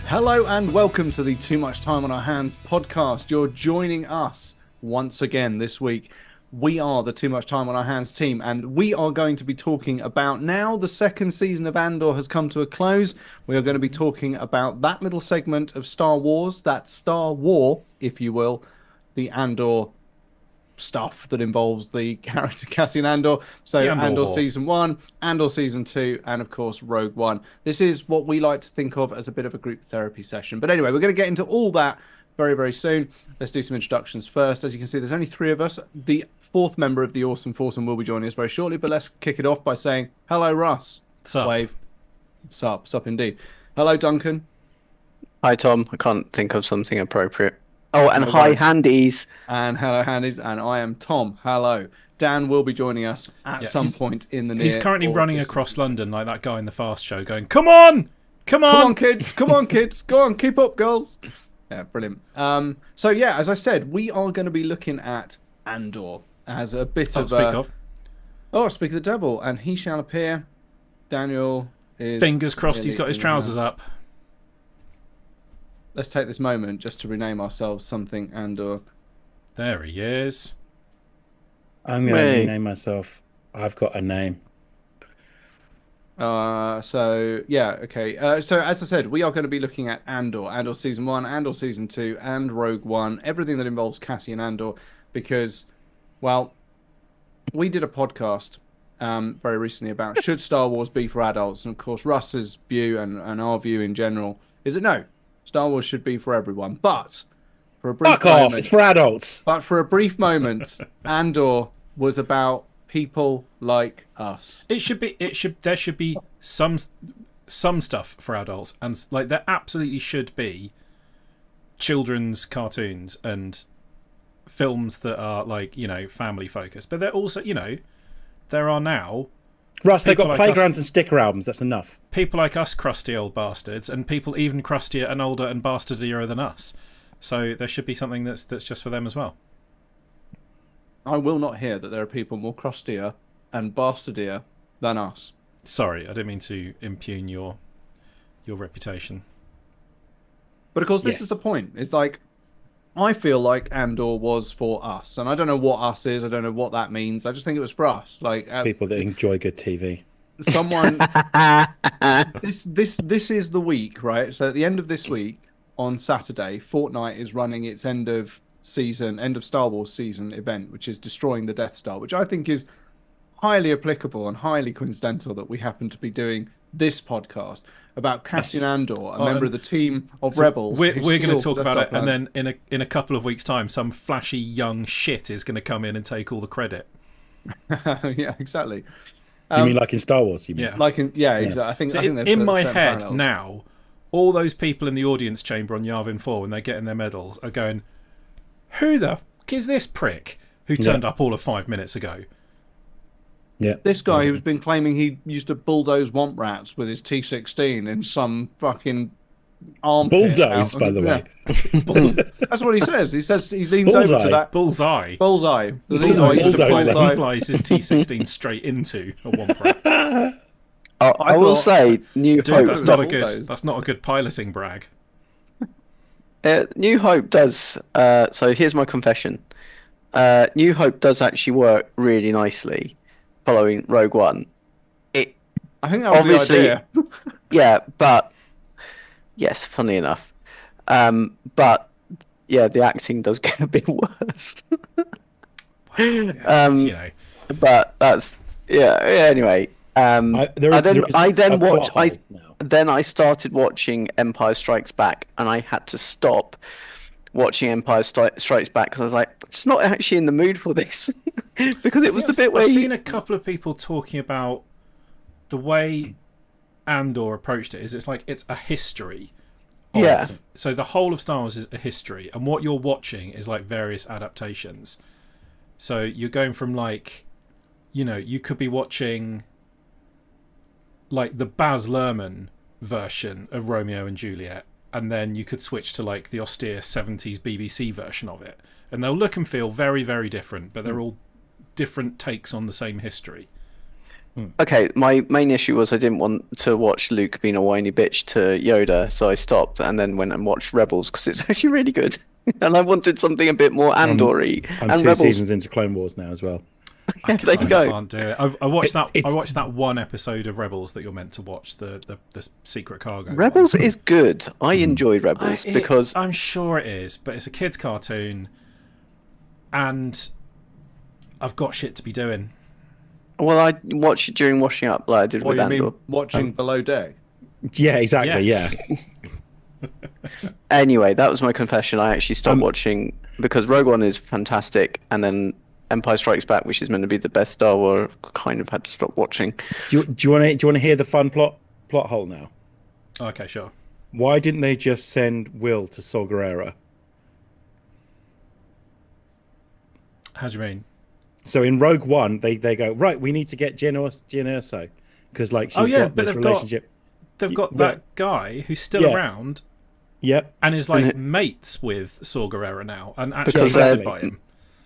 Hello and welcome to the Too Much Time on Our Hands podcast. You're joining us once again this week. We are the Too Much Time on Our Hands team, and we are going to be talking about, now the second season of Andor has come to a close, we are going to be talking about that little segment of Star Wars, that Star War, if you will, the Andor stuff that involves the character Cassian Andor. So Andor Season 1, Andor Season 2, and of course Rogue One. This is what we like to think of as a bit of a group therapy session. But anyway, we're going to get into all that very, very soon. Let's do some introductions first. As you can see, there's only three of us. The fourth member of the Awesome Foursome will be joining us very shortly, but let's kick it off by saying, hello, Russ. Sup? Wave. Sup indeed. Hello, Duncan. Hi, Tom. I can't think of something appropriate. Oh, and No hi, worries. Handies. And hello, Handies. And I am Tom. Hello. Dan will be joining us at some point in the near. He's currently running across London like that guy in the Fast Show going, Come on, Come on, kids! Come on, kids! Go on, keep up, girls! Yeah, brilliant. So yeah, as I said, we are going to be looking at Andor as a bit of a... Oh, speak of the devil, and he shall appear. Daniel is... Fingers crossed he's got his trousers up. Let's take this moment just to rename ourselves something Andor. There he is. I'm going to rename myself I've Got a Name. So yeah, okay. So as I said, we are going to be looking at Andor Season 1, Andor Season 2, and Rogue One. Everything that involves Cassian Andor, because, well, we did a podcast very recently about should Star Wars be for adults, and of course Russ's view and our view in general is that no, Star Wars should be for everyone. But for a brief moment, it's for adults. But for a brief moment, Andor was about people like us. There should be some stuff for adults, and like there absolutely should be children's cartoons and films that are like, you know, family focused. But they're also, you know, there are now Russ, they've got like playgrounds and sticker albums. That's enough. People like us, crusty old bastards, and people even crustier and older and bastardier than us. So there should be something that's just for them as well. I will not hear that there are people more crustier and bastardier than us. Sorry, I didn't mean to impugn your reputation. But of course, this is the point. It's like, I feel like Andor was for us, and I don't know what us is. I don't know what that means. I just think it was for us, like people that enjoy good TV. Someone. This is the week, right? So at the end of this week, on Saturday, Fortnite is running its end of Star Wars season event, which is destroying the Death Star, which I think is highly applicable and highly coincidental that we happen to be doing this podcast about Cassian Andor, a member of the team of rebels. We're going to talk about it, and then in a couple of weeks' time, some flashy young shit is going to come in and take all the credit. Yeah, exactly. You mean like in Star Wars? You mean? Yeah, exactly. I think in my head now, all those people in the audience chamber on Yavin 4 when they're getting their medals are going, "Who the fuck is this prick who turned up all of 5 minutes ago?" Yeah, this guy who's been claiming he used to bulldoze womp rats with his T16 in some fucking armpit. Bulldoze, by the way. That's what he says. He says he leans over to that bullseye. Bullseye. He flies his T16 straight into a womp rat. I will say, New Hope. That's not a good piloting brag. New Hope does. So here's my confession. New Hope does actually work really nicely following Rogue One. I think that was obviously the idea. Yeah, but yes, funny enough. But yeah, the acting does get a bit worse. You know. But that's anyway. I started watching Empire Strikes Back, and I had to stop watching Empire Strikes Back because I was like, it's not actually in the mood for this. Because it was the bit where I've seen a couple of people talking about the way Andor approached it. It's like it's a history. So the whole of Star Wars is a history, and what you're watching is like various adaptations. So you're going from like, you know, you could be watching like the Baz Luhrmann version of Romeo and Juliet, and then you could switch to like the austere 70s BBC version of it, and they'll look and feel very, very different, but they're all different takes on the same history. Okay, my main issue was I didn't want to watch Luke being a whiny bitch to Yoda, so I stopped and then went and watched Rebels because it's actually really good. And I wanted something a bit more Andor-y. I'm and 2 Rebels, seasons into Clone Wars now as well. yeah, there you go. Can't do it. I watched that. It's- I watched that one episode of Rebels that you're meant to watch. The secret cargo. Rebels one. is good. I enjoy Rebels because I'm sure it is, but it's a kids' cartoon, and I've got shit to be doing. well, I watch it during washing up, like I did What with do you Andor. mean watching Below Deck? Yeah, exactly. Yes. Yeah. Anyway, that was my confession. I actually stopped watching because Rogue One is fantastic, and then Empire Strikes Back, which is meant to be the best Star Wars, kind of had to stop watching. Do you want to hear the fun plot hole now? Okay, sure. Why didn't they just send Will to Saw Gerrera? How do you mean? So in Rogue One, they go, right, we need to get Jyn Erso because like she's got this relationship. They've got that guy who's still Yeah. around Yep. and is like mates with Saw Gerrera now, and actually Because tested they're- by him.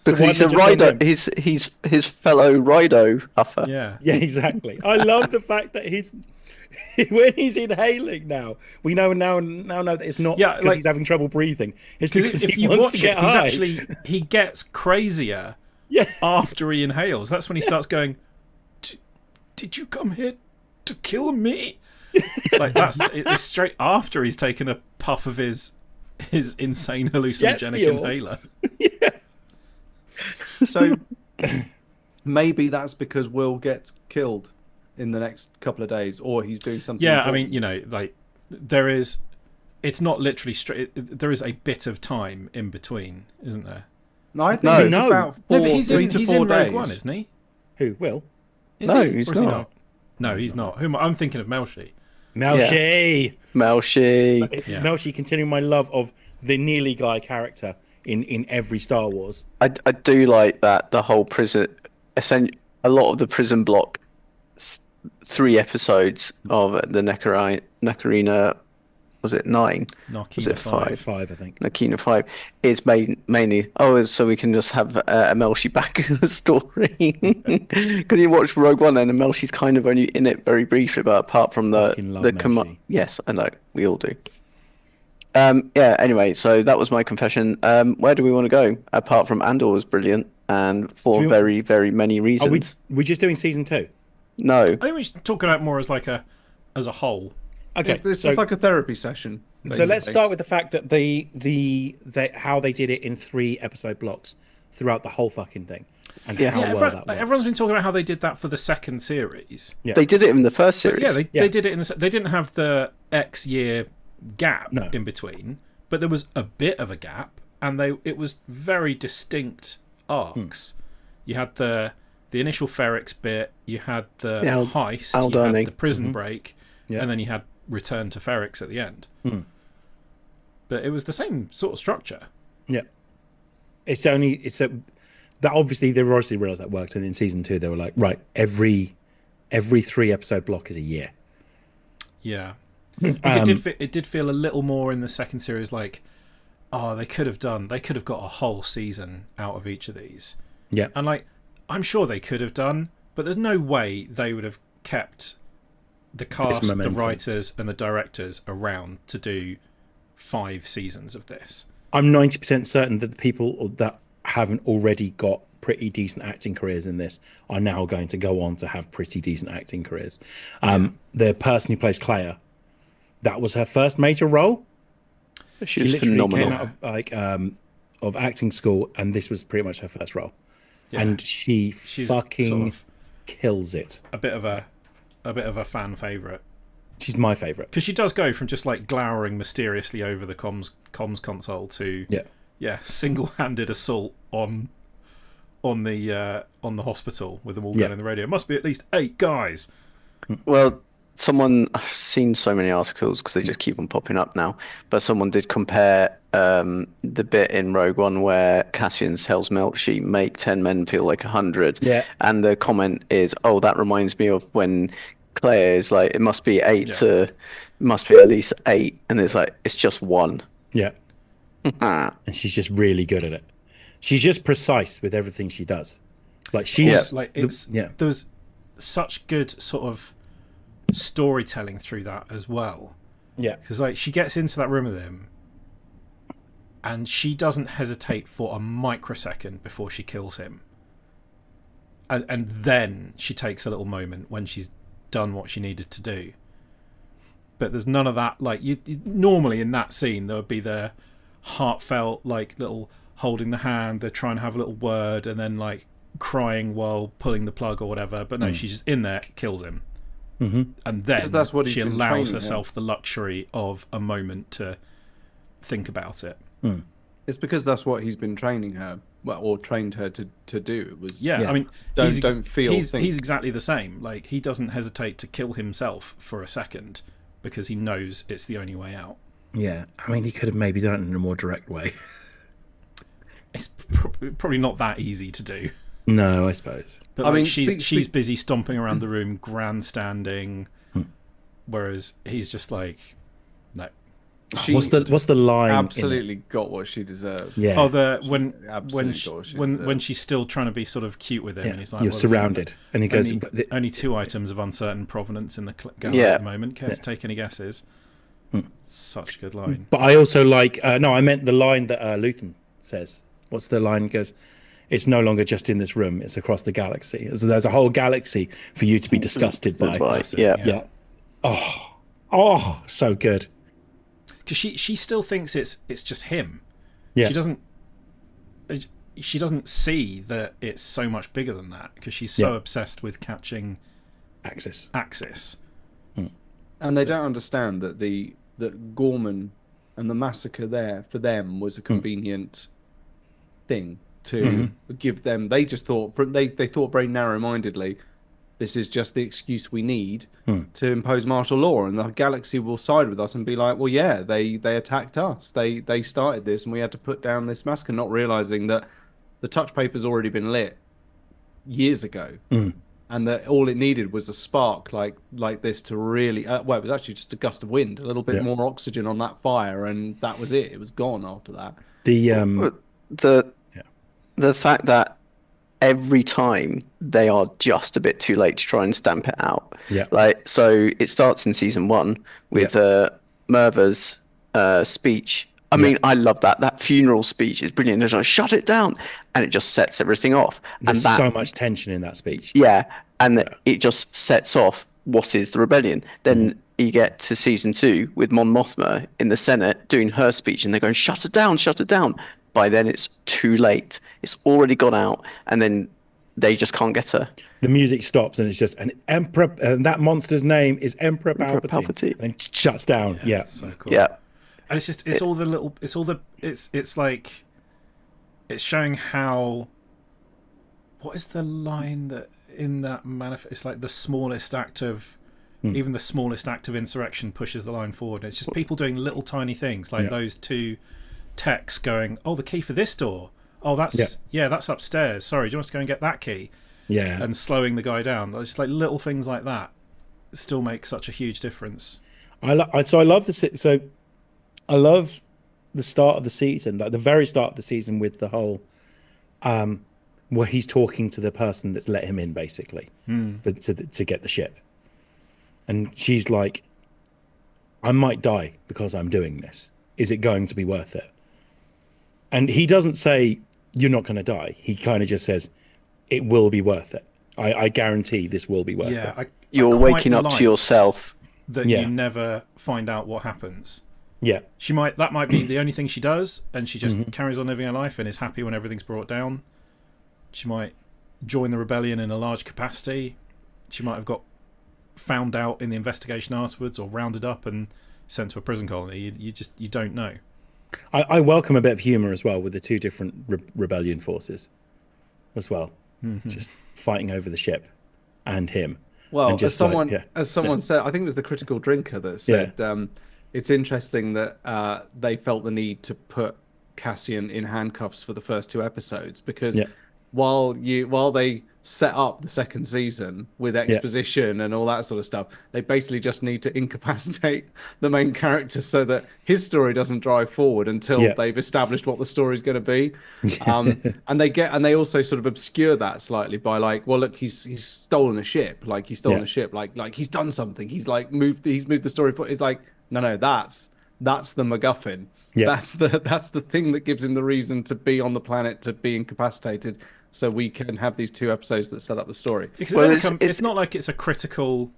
Because why he's a did they just send Rido. him? He's his fellow Rido huffer. Yeah. Yeah, exactly. I love the fact that he's when he's inhaling now. We know know that it's not Yeah, because like- he's having trouble breathing. It's Because because if he you wants watch to it, get he's high. actually he gets crazier Yeah. after he inhales. That's when he starts going, "Did you come here to kill me?" Like it's straight after he's taken a puff of his insane hallucinogenic fuel. inhaler. So maybe that's because Will gets killed in the next couple of days, or he's doing something. Yeah, I important. mean, you know, like there is. It's not literally straight. There is a bit of time in between, isn't there? No, I think No. it's No. about No, four, but he's 3 in. to He's 4 in days. Rogue One, isn't he? Who? Will? Is No, he? he's Or is he not. No, he's not. I'm thinking of Melshi. Melshi. Melshi. Yeah. Melshi continuing my love of the Neely guy character in every Star Wars. I do like that the whole prison, a lot of the prison block, 3 episodes of the Nakarina, was it 9? Was it 5? 5, I think. Nakina 5 is mainly so we can just have a Melshi back in the story because you watch Rogue One and Melshi's kind of only in it very briefly, but apart from Fucking love Melshi. yes, I know we all do. Yeah. Anyway, so that was my confession. Where do we want to go? Apart from Andor was brilliant and for we- very very many Are reasons. we just doing season 2? No. I think we should talk about it more as as a whole. Okay. This so, is like a therapy session. so let's basically. start with the fact that how they did it in 3 episode blocks throughout the whole fucking thing, and Yeah. how Yeah, well that works. everyone's been talking about how they did that for the second series. Yeah. They did it in the first series. Yeah, Yeah. they did it in the. They didn't have the X year gap No. in between, but there was a bit of a gap, and it was very distinct arcs. You had the initial Ferrix bit, you had the Yeah, heist, Al you had Darning. the prison break, Yeah. and then you had return to Ferrix at the end. Hmm. But it was the same sort of structure. Yeah. That obviously they obviously realized that worked, and in season 2 they were like, right, every 3 episode block is a year. Yeah. It did feel a little more in the second series like, oh, they could have got a whole season out of each of these. Yeah. And like, I'm sure they could have done, but there's no way they would have kept the cast, the momentum. writers, and the directors around to do 5 seasons of this. I'm 90% certain that the people that haven't already got pretty decent acting careers in this are now going to go on to have pretty decent acting careers. The person who plays Clea, that was her first major role. She She was literally phenomenal. came out of of acting school, and this was pretty much her first role. Yeah. And she's fucking sort of kills it. a bit of a fan favorite. She's my favorite. Because she does go from just like glowering mysteriously over the comms console to single-handed assault on the hospital with them all going in the radio. It must be at least 8 guys. Well, I've seen so many articles because they just keep on popping up now, but someone did compare the bit in Rogue One where Cassian tells Melchi, make 10 men feel like 100. Yeah. And the comment is, oh, that reminds me of when Claire is like, it must be it must be at least 8. And it's like, it's just 1. Yeah. Ah. And she's just really good at it. She's just precise with everything she does. Like she's Like it's yeah. there's such good sort of storytelling through that as well. Yeah. Because like she gets into that room with him, and she doesn't hesitate for a microsecond before she kills him. And then she takes a little moment when she's done what she needed to do. But there's none of that. Like you normally in that scene, there would be the heartfelt, like little holding the hand. They're trying to have a little word, and then like crying while pulling the plug or whatever. But no, she's just in there, kills him, and then that's what she allows herself the luxury of a moment to think about it. It's because that's what he's been training her, or trained her to do. It was I mean, don't feel. He's exactly the same. Like he doesn't hesitate to kill himself for a second because he knows it's the only way out. Yeah, I mean, he could have maybe done it in a more direct way. It's probably not that easy to do. No, I suppose. But I mean, she's busy stomping around the room, grandstanding, whereas he's just like, no. What's the line? Absolutely got what she deserved. Yeah. Oh, when she's still trying to be sort of cute with him, and he's like, "You're surrounded," and he goes, "Only 2 items of uncertain provenance in the gallery at the moment. Care to take any guesses?" Such a good line. But I also like. No, I meant the line that Luthen says. What's the line? He goes, "It's no longer just in this room; it's across the galaxy. So there's a whole galaxy for you to be disgusted by." Yeah. Oh, so good. Because she still thinks it's just him. Yeah. She doesn't see that it's so much bigger than that because she's so obsessed with catching Axis. And they don't understand that Gorman and the massacre there for them was a convenient thing to give them. They just thought they thought very narrow-mindedly. This is just the excuse we need to impose martial law, and the galaxy will side with us and be like, well, yeah, they attacked us. They started this, and we had to put down this massacre, not realizing that the touch paper's already been lit years ago, and that all it needed was a spark like this to really. Well, it was actually just a gust of wind, a little bit more oxygen on that fire, and that was it. It was gone after that. The fact that every time they are just a bit too late to try and stamp it out. Yeah. Like, so it starts in season 1 with Merva's speech. I mean, I love that. That funeral speech is brilliant. There's like, shut it down. And it just sets everything off. There's so much tension in that speech. Yeah. And it just sets off what is the rebellion. Then you get to season 2 with Mon Mothma in the Senate doing her speech, and they're going, shut it down, shut it down. By then it's too late. It's already gone out, and then they just can't get her. The music stops, and it's just an emperor, and that monster's name is Emperor Palpatine. And it shuts down. Yeah. So cool. Yeah. And it's just it's like it's showing how. What is the line that in that manifest? It's like the smallest act of. Even the smallest act of insurrection pushes the line forward. It's just people doing little tiny things like those two techs going, oh, the key for this door. Oh, that's that's upstairs. Sorry, do you want us to go and get that key? Yeah. And slowing the guy down. It's like little things like that still make such a huge difference. I love the start of the season, like the very start of the season with the whole where he's talking to the person that's let him in, basically, to get the ship. And she's like, I might die because I'm doing this. Is it going to be worth it? And he doesn't say, you're not going to die. He kind of just says, it will be worth it. I guarantee this will be worth it. You're waking up to yourself. That you never find out what happens. Yeah. That might be the only thing she does, and she just carries on living her life and is happy when everything's brought down. She might join the rebellion in a large capacity. She might have got found out in the investigation afterwards, or rounded up and sent to a prison colony. You don't know. I welcome a bit of humour as well with the two different rebellion forces as well, just fighting over the ship and him. Well, as someone said, I think it was the Critical Drinker that said, it's interesting that they felt the need to put Cassian in handcuffs for the first 2 episodes because while they set up the second season with exposition and all that sort of stuff, they basically just need to incapacitate the main character so that his story doesn't drive forward until they've established what the story's going to be. And they also sort of obscure that slightly by like, well, look, he's stolen a ship, like he's stolen a ship, like he's done something, he's moved the story forward. It's like, no, that's the MacGuffin. That's the thing that gives him the reason to be on the planet, to be incapacitated, so we can have these 2 episodes that set up the story. It's not like it's a critical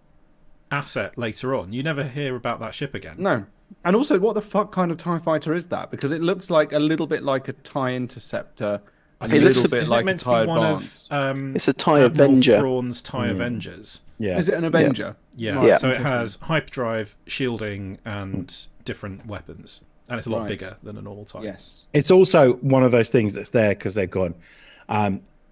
asset later on. You never hear about that ship again. No. And also, what the fuck kind of TIE fighter is that? Because it looks like a little bit like a TIE Interceptor. A little bit like a TIE Advanced. It's a TIE Avenger. Thrawn's TIE Avengers. Yeah. Is it an Avenger? Yeah. So it has hyperdrive, shielding, and different weapons. And it's a lot bigger than a normal TIE. Yes. It's also one of those things that's there because they've gone,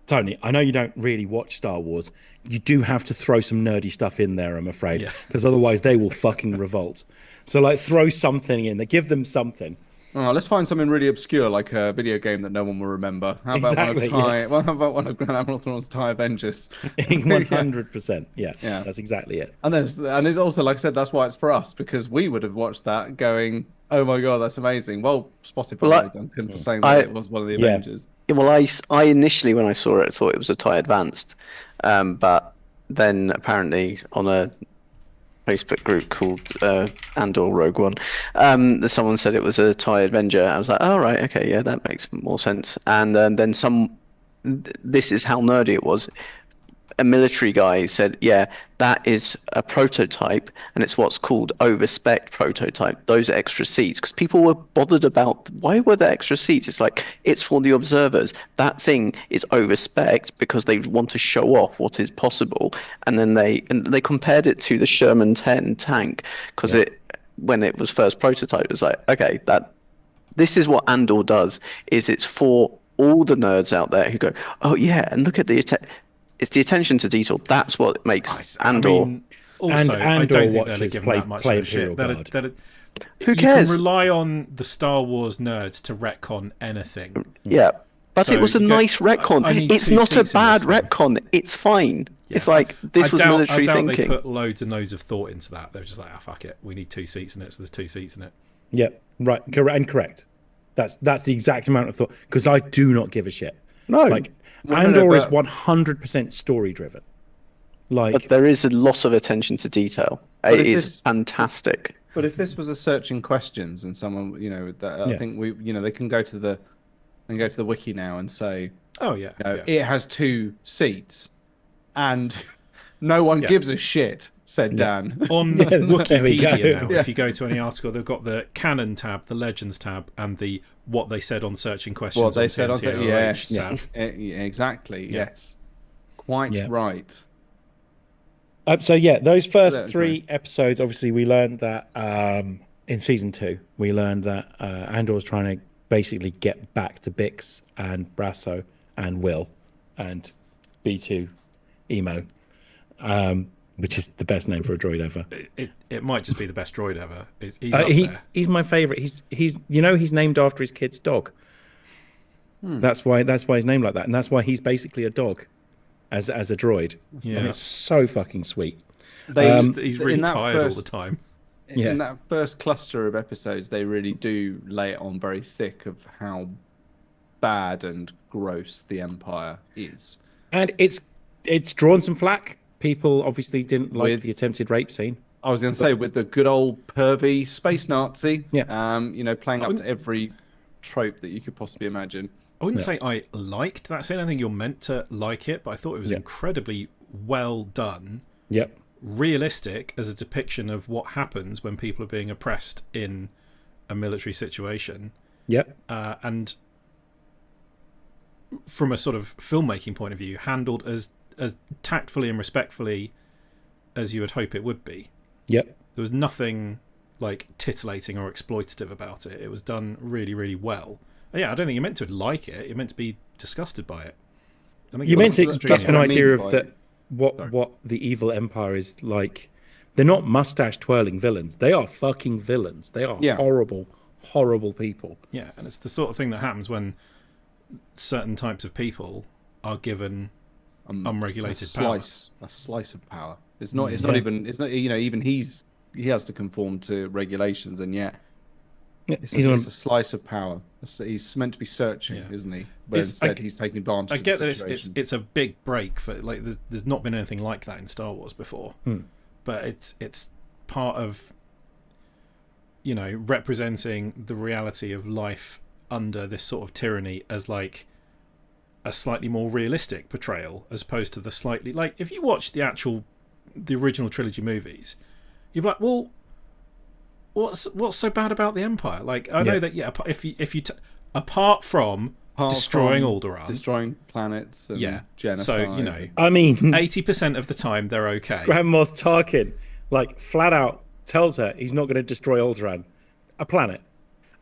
Tony, I know you don't really watch Star Wars. You do have to throw some nerdy stuff in there, I'm afraid, because otherwise they will fucking revolt. So, like, throw something in there. Give them something. Oh, let's find something really obscure, like a video game that no one will remember. How about how about one of Grand Admiral Thrawn's TIE Avengers? 100%. Yeah, that's exactly it. And it's also, like I said, that's why it's for us, because we would have watched that going, oh my god, that's amazing. Well, spotted by Duncan for saying that it was one of the Avengers. Well, I initially, when I saw it, thought it was a TIE Advanced, but then apparently on a Facebook group called Andor Rogue One, someone said it was a TIE Avenger. I was like, oh, right, okay, yeah, that makes more sense. And then this is how nerdy it was. A military guy said, yeah, that is a prototype, and it's what's called over-spec prototype. Those are extra seats, because people were bothered about why were there extra seats. It's like, it's for the observers. That thing is over-spec because they want to show off what is possible. And then they compared it to the Sherman 10 tank, because when it was first prototyped, it was like, okay, this is what Andor does. It's for all the nerds out there who go, oh yeah, and look at it's the attention to detail. That's what makes Andor. I mean, also, and I don't think watches they're given that much of a shit. Who cares? You can rely on the Star Wars nerds to retcon anything. Yeah, but it was a nice retcon. It's not a bad retcon. It's fine. Yeah. It's like this was military thinking. They put loads and loads of thought into that. They were just like, fuck it, we need 2 seats in it, so there's 2 seats in it. Yep, right, correct. That's the exact amount of thought, because I do not give a shit. No, Andor is 100% story driven. But there is a lot of attention to detail. It is fantastic. But if this was a searching questions and someone, I think they can go to the wiki now and say, it has 2 seats, and no one gives a shit. Said Dan. On Wikipedia now, if you go to any article, they've got the canon tab, the legends tab, and the what they said on searching questions. What they said on tab. Exactly. Yeah. Yes. Quite right. Those first 3 episodes, obviously, we learned that in season 2, we learned that Andor was trying to basically get back to Bix and Brasso and Will and B2 Emo. Which is the best name for a droid ever. It might just be the best droid ever. He's up there. He's my favorite. He's named after his kid's dog. That's why he's named like that, and that's why he's basically a dog, as a droid. Yeah, and it's so fucking sweet. He's really tired all the time. In that first cluster of episodes, they really do lay it on very thick of how bad and gross the Empire is, and it's drawn some flack. People obviously didn't like the attempted rape scene. I was going to say, with the good old pervy space Nazi, playing up to every trope that you could possibly imagine. I wouldn't say I liked that scene. I think you're meant to like it, but I thought it was incredibly well done. Yep. Realistic as a depiction of what happens when people are being oppressed in a military situation. Yep. And from a sort of filmmaking point of view, handled as tactfully and respectfully as you would hope it would be. Yep. There was nothing like titillating or exploitative about it. It was done really, really well. And I don't think you're meant to like it. You're meant to be disgusted by it. I think you're meant to get an idea of what the evil empire is like. They're not mustache twirling villains. They are fucking villains. They are horrible, horrible people. Yeah, and it's the sort of thing that happens when certain types of people are given unregulated a slice of power. It's not even he has to conform to regulations, and yet it's a slice of power. He's meant to be searching, isn't he? But instead he's taking advantage. I get of the that situation. it's a big break for like there's not been anything like that in Star Wars before, but it's part of representing the reality of life under this sort of tyranny as like a slightly more realistic portrayal, as opposed to the slightly like if you watch the original trilogy movies, you're like, well, what's so bad about the Empire? Like I know that apart from destroying Alderaan, destroying planets, and genocide. So I mean, 80% of the time they're okay. Grand Moff Tarkin, like flat out tells her he's not going to destroy Alderaan, a planet,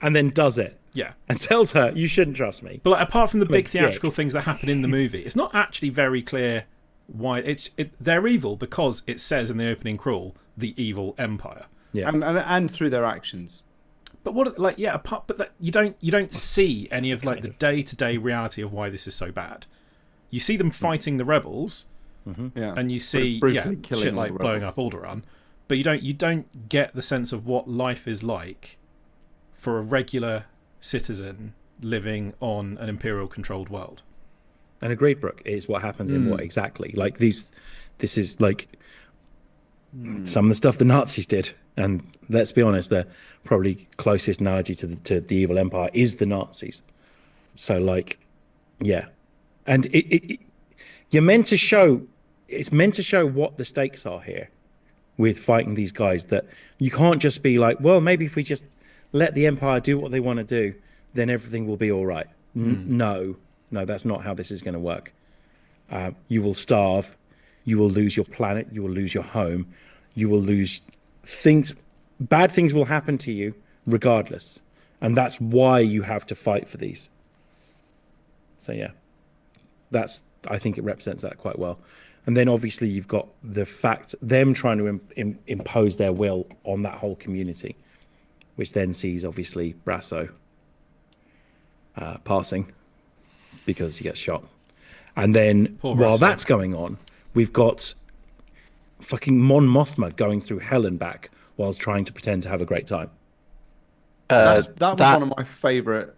and then does it. Yeah, and tells her you shouldn't trust me. But like, apart from the big theatrical things that happen in the movie, it's not actually very clear why they're evil, because it says in the opening crawl the evil Empire. Yeah, and through their actions. But you don't see any of like the day-to-day reality of why this is so bad. You see them fighting the rebels, and you see shit like blowing up Alderaan, but you don't get the sense of what life is like for a regular citizen living on an imperial-controlled world. And agreed, Brooke, is what happens in what exactly. Like this is like some of the stuff the Nazis did, and let's be honest, the probably closest analogy to the evil empire is the Nazis. So like, and you're meant to show. It's meant to show what the stakes are here with fighting these guys. That you can't just be like, well, maybe if we just let the Empire do what they want to do, then everything will be all right. No, that's not how this is going to work. You will starve. You will lose your planet. You will lose your home. You will lose things. Bad things will happen to you regardless. And that's why you have to fight for these. So, I think it represents that quite well. And then obviously you've got the fact, them trying to impose their will on that whole community, which then sees obviously Brasso passing because he gets shot. And then while that's going on, we've got fucking Mon Mothma going through hell and back whilst trying to pretend to have a great time. That was one of my favourite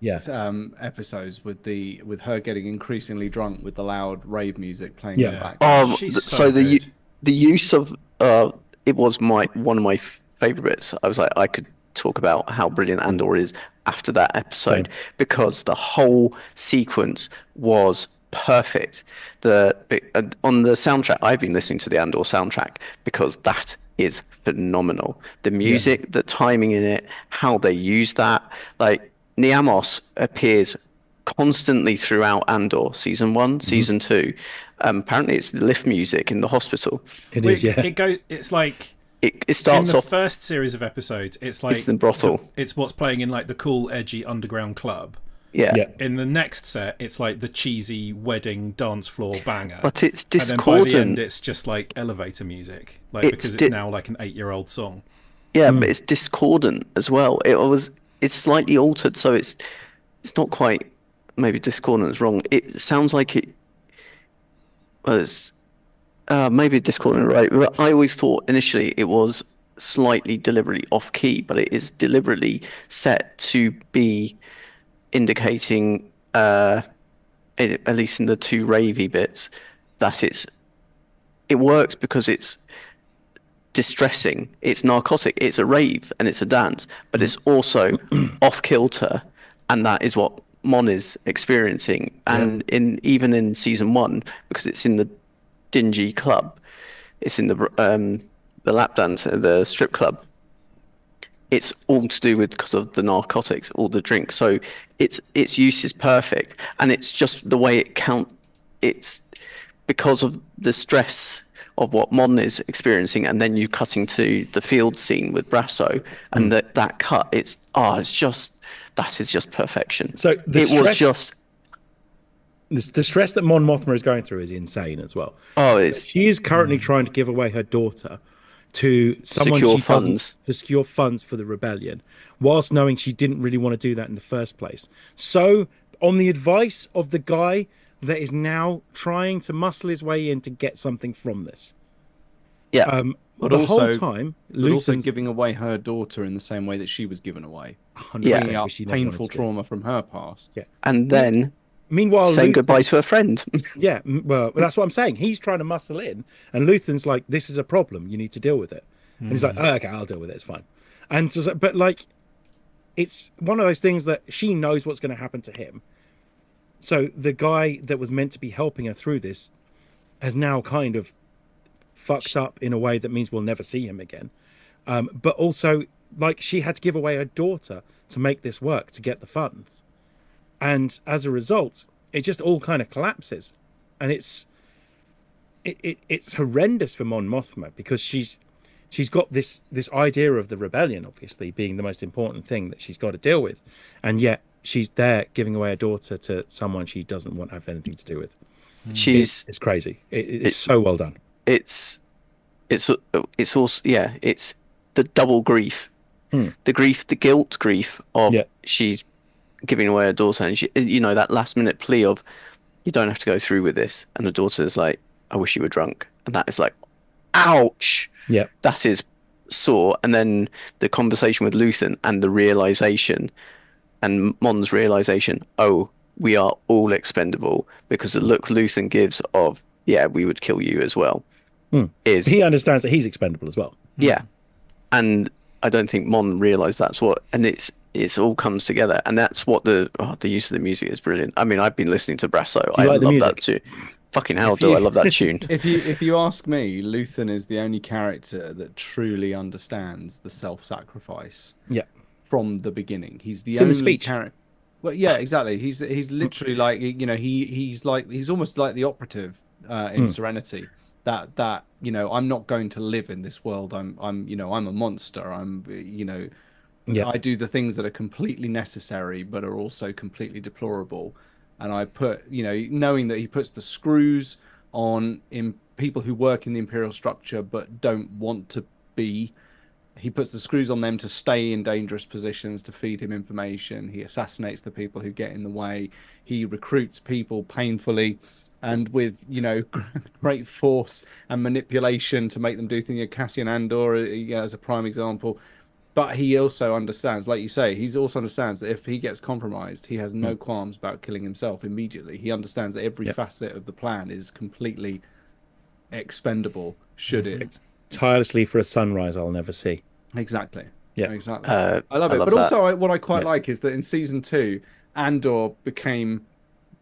episodes, with her getting increasingly drunk with the loud rave music playing in the background. The use of it was one of my favourite bits. I was like, I could talk about how brilliant Andor is after that episode, because the whole sequence was perfect. On the soundtrack, I've been listening to the Andor soundtrack because that is phenomenal. The music, the timing in it, how they use that. Like Niamos appears constantly throughout Andor, season 1, season 2. Apparently, it's the lift music in the hospital. It is. It's like. It starts in the off first series of episodes. It's like it's the brothel. It's what's playing in like the cool, edgy underground club. Yeah. In the next set, it's like the cheesy wedding dance floor banger. But it's discordant. And then by the end, it's just like elevator music, because it's now like an 8-year-old song. Yeah, but it's discordant as well. It's slightly altered, so it's not quite. Maybe discordant is wrong. It sounds like it. Well, it's. Maybe discordant, right? I always thought initially it was slightly deliberately off key, but it is deliberately set to be indicating, at least in the 2 ravey bits, that it works because it's distressing, it's narcotic, it's a rave and it's a dance, but it's also off kilter, and that is what Mon is experiencing. And even in season 1, because it's in the dingy club, it's in the lap dance, the strip club, it's all to do with because of the narcotics, all the drink. So its use is perfect, and it's just the way it's because of the stress of what Mon is experiencing, and then you cutting to the field scene with Brasso, and that cut, that is just perfection. So the stress that Mon Mothma is going through is insane as well. She is currently trying to give away her daughter to someone to secure funds for the rebellion, whilst knowing she didn't really want to do that in the first place. So, on the advice of the guy that is now trying to muscle his way in to get something from this. Yeah. But the also, whole time, but also Luthen's giving away her daughter in the same way that she was given away, 100%, bringing up which she never wanted painful to do. trauma from her past. Yeah. And then Meanwhile, saying goodbye to a Luthen's- friend. Yeah, well, that's what I'm saying. He's trying to muscle in, and Luthen's like, "This is a problem. You need to deal with it." And he's like, oh, "Okay, I'll deal with it. It's fine." And so, but like, it's one of those things that she knows what's going to happen to him. So the guy that was meant to be helping her through this has now kind of fucked up in a way that means we'll never see him again. But also, like, she had to give away her daughter to make this work, to get the funds. And as a result, it just all kind of collapses. And it's horrendous for Mon Mothma, because she's got this idea of the rebellion, obviously, being the most important thing that she's got to deal with. And yet she's there giving away her daughter to someone she doesn't want to have anything to do with. It's crazy. It's so well done. It's also, yeah, it's the double grief, the guilt grief of she's giving away her daughter, and she, that last minute plea of, you don't have to go through with this, and the daughter's like, I wish you were drunk, and that is like, ouch. Yeah, that is sore. And then the conversation with Luthen and the realization, and Mon's realization, oh, we are all expendable, because the look Luthen gives of, yeah, we would kill you as well. Is he understands that he's expendable as well. Yeah, and I don't think Mon realised that's what, and it's all comes together, and that's what the use of the music is brilliant. I mean, I've been listening to Brasso. I like the love music? that too. Fucking hell, I love that tune. If you ask me, Luthen is the only character that truly understands the self-sacrifice. Yeah, from the beginning, he's the It's in the only speech. character. Well, yeah, exactly. He's literally like, he's almost like the operative in Serenity. That I'm not going to live in this world. I'm a monster. I do the things that are completely necessary but are also completely deplorable. And I put, knowing that he puts the screws on in people who work in the Imperial structure but don't want to be. He puts the screws on them to stay in dangerous positions, to feed him information. He assassinates the people who get in the way. He recruits people painfully and with, great force and manipulation to make them do things. Cassian Andor, as a prime example. But he also understands, like you say, he also understands that if he gets compromised, he has no qualms about killing himself immediately. He understands that every facet of the plan is completely expendable, should it. Tirelessly for a sunrise I'll never see. Exactly. Yeah. Exactly. I love it. love But that. also, what I quite like is that in season 2, Andor became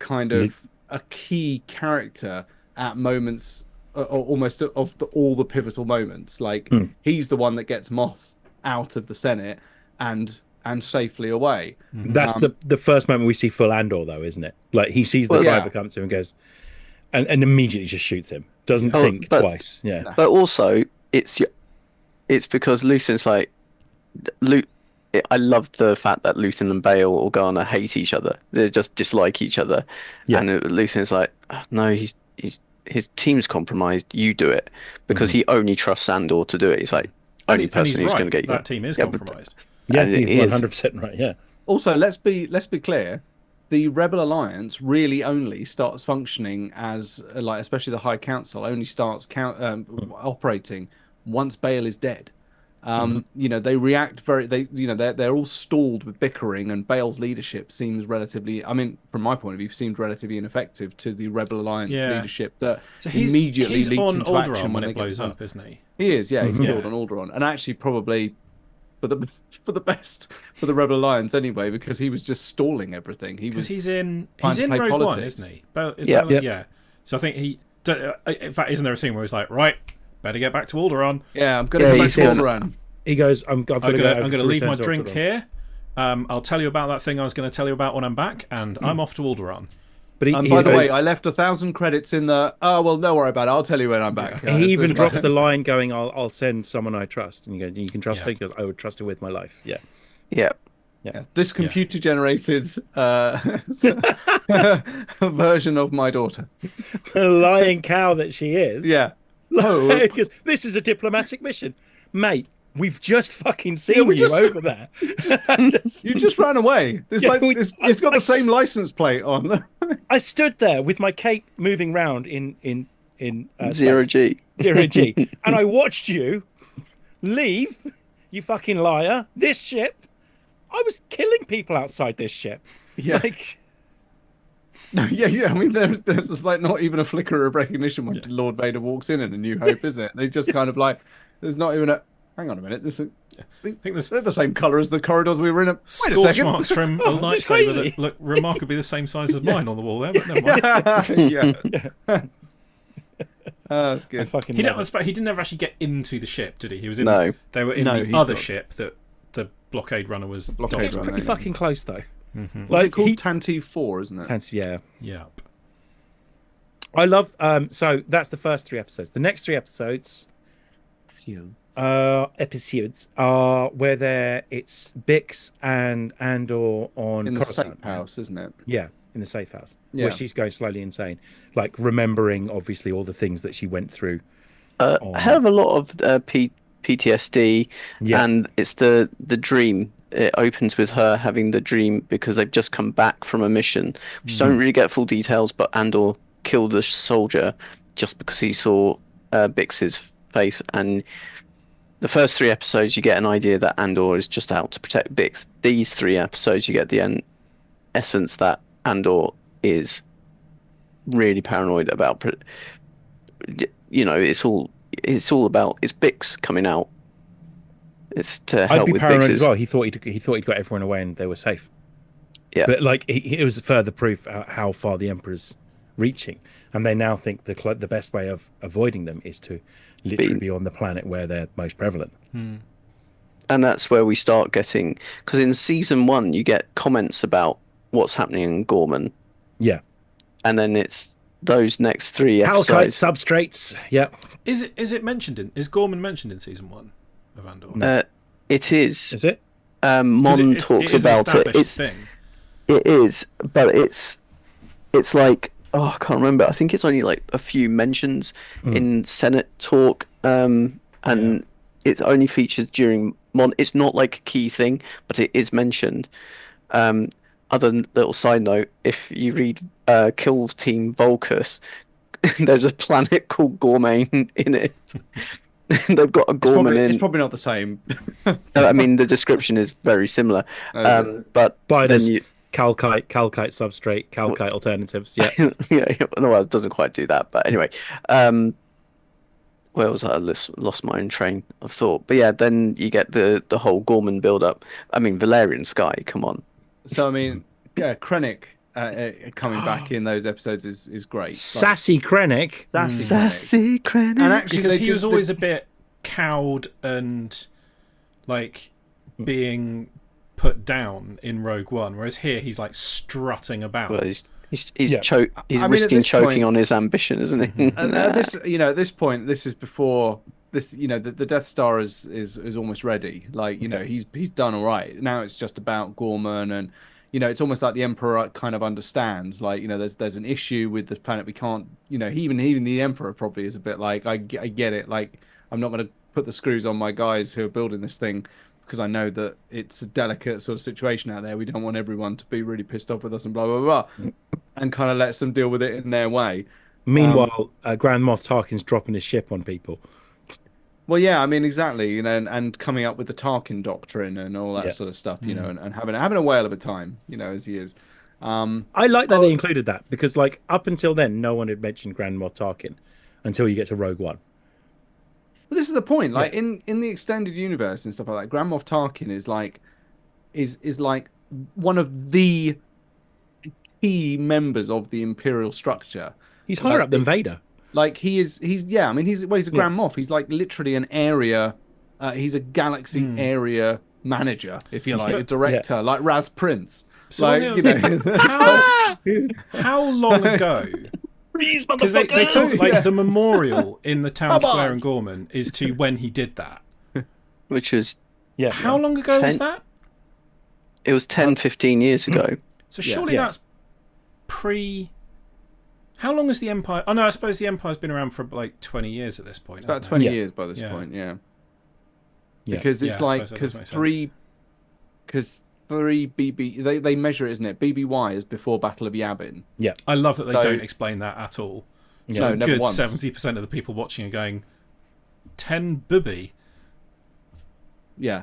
kind of a key character at moments, almost of all the pivotal moments. Like he's the one that gets Moth out of the Senate and safely away. That's the first moment we see full Andor, though, isn't it? Like, he sees the driver come to him and goes, and immediately just shoots him. Doesn't think twice. Yeah. But also, it's because Luthen's like, I love the fact that Luthen and Bail Organa hate each other. They just dislike each other. Yeah. And Luthen's like, no, his team's compromised. You do it, because he only trusts Andor to do it. He's like, only person who's going to get you. That team is compromised. Yeah, he's 100% right. Yeah. Also, let's be clear. The Rebel Alliance really only starts functioning as, like, especially the High Council, only starts operating once Bail is dead. They react they're all stalled with bickering, and Bail's leadership seems relatively, from my point of view, seemed relatively ineffective to the Rebel Alliance leadership that immediately he's leaps on into Alderaan action when it blows up, isn't he? He is, yeah, he's killed on Alderaan, and actually probably for the best for the Rebel Alliance anyway, because he was just stalling everything. He's in Rogue politics. One, isn't he? Yeah. So I think in fact, isn't there a scene where he's like, right, better get back to Alderaan. Yeah, I'm gonna go back to Alderaan. He goes, I'm going to leave my drink here. I'll tell you about that thing I was going to tell you about when I'm back, and I'm off to Alderaan. But by the way, I left 1,000 credits in the. Oh well, don't worry about it. I'll tell you when I'm back. He even drops the line, going, "I'll send someone I trust," and you go, "You can trust her." He goes, "I would trust her with my life." Yeah. This computer-generated version of my daughter, the lying cow that she is. Yeah. Like, this is a diplomatic mission, mate. We've just fucking seen we you just- over there. You just ran away. It's Yeah, like it's got the same license plate on. I stood there with my cape moving round in Zero space. G. 0G, and I watched you leave. You fucking liar! This ship. I was killing people outside this ship. Yeah. Like, No, yeah. I mean, there's like not even a flicker of recognition when Lord Vader walks in A New Hope, is it? They just kind of like, there's not even a. Hang on a minute. I think there's They're the same colour as the corridors we were in. Wait a scorch second. marks from a Oh, this is lightsaber crazy. that look remarkably the same size as mine on the wall there, but never mind. Yeah. That's I good. fucking He love it. didn't ever actually get into the ship, did he? He was in. No. They were in No, the he other got- ship that the blockade runner was. blockade dodging. runner. Pretty fucking close though. What's it called? Tantive 4, isn't it? Yeah. Yeah. I love. So that's the first 3 episodes. The next 3 episodes are where it's Bix and Andor on In the Coruscant. safe house, isn't it? Yeah, in the safe house, Yeah. where she's going slowly insane, like remembering obviously all the things that she went through. A hell of a lot of PTSD, Yeah. and it's the dream. It opens with her having the dream because they've just come back from a mission. Which don't really get full details, but Andor killed a soldier just because he saw Bix's face. And the first 3 episodes, you get an idea that Andor is just out to protect Bix. These 3 episodes, you get the essence that Andor is really paranoid about. You know, it's all about it's Bix coming out. It's to I'd help be with paranoid Bix's. as well. He thought he'd got everyone away and they were safe. Yeah. But like it was further proof how far the Emperor's reaching, and they now think the best way of avoiding them is to literally be on the planet where they're most prevalent. And that's where we start getting, because in season 1 you get comments about what's happening in Gorman, Yeah. and then it's those next 3 Halkite episodes. substrates. Yeah. Is Gorman mentioned in season 1 of Andor? It is. Is it? Mon talks is an about it. established thing. It is, but it's like, oh, I can't remember. I think it's only like a few mentions in Senate talk, and it only features during Mon. It's not like a key thing, but it is mentioned. Other little side note: if you read Kill Team Volcus, there's a planet called Gormain in it. They've got a Gorman in. It's probably not the same. I mean, the description is very similar, but Spiders, then you. calcite substrate, calcite alternatives. Yeah. Yeah, well, it doesn't quite do that, but anyway, where was I? I lost my own train of thought. But yeah, then you get the whole Gorman build up. I mean, Valerian Sky, come on. So I mean, yeah, Krennic coming back in those episodes is great. Sassy Krennic. Sassy Krennic. And actually, Because they he do- was always a bit cowed and like being put down in Rogue One, whereas here he's like strutting about. Well, he's Yeah. he's I mean, at risking this choking point- on his ambition, isn't he? And at this, at this point, this is before this. The Death Star is almost ready. Like, he's done all right. Now it's just about Gorman, and it's almost like the Emperor kind of understands. Like, there's an issue with the planet. We can't. Even the Emperor probably is a bit like, I get it. Like, I'm not going to put the screws on my guys who are building this thing, because I know that it's a delicate sort of situation out there. We don't want everyone to be really pissed off with us and blah blah blah, and kind of lets them deal with it in their way. Meanwhile, Grand Moff Tarkin's dropping his ship on people. Well, yeah, I mean, exactly, and coming up with the Tarkin doctrine and all that sort of stuff, and having a whale of a time, as he is. I like that they included that because, like, up until then, no one had mentioned Grand Moff Tarkin until you get to Rogue One. But this is the point. Like in the extended universe and stuff like that, Grand Moff Tarkin is like one of the key members of the Imperial structure. He's higher up than Vader. Like he's a Grand Moff. He's like literally an area. He's a galaxy area manager, if you like, a director, like Raz Prince. So how long ago? Because they talk like the memorial in the town square in Gorman is to when he did that. Which was How long ago was 10 that? it was 10, 15 years ago. So surely that's pre. How long has the Empire? Oh no, I suppose the Empire's been around for like 20 years at this point. About hasn't 20 Yeah. years by this Yeah. point. Yeah. because it's Yeah, I like suppose that does because three BB they measure it, isn't it? BBY is before Battle of Yavin. Yeah. I love that they So- don't explain that at all. So No, never good once. 70% of the people watching are going 10 booby. Yeah.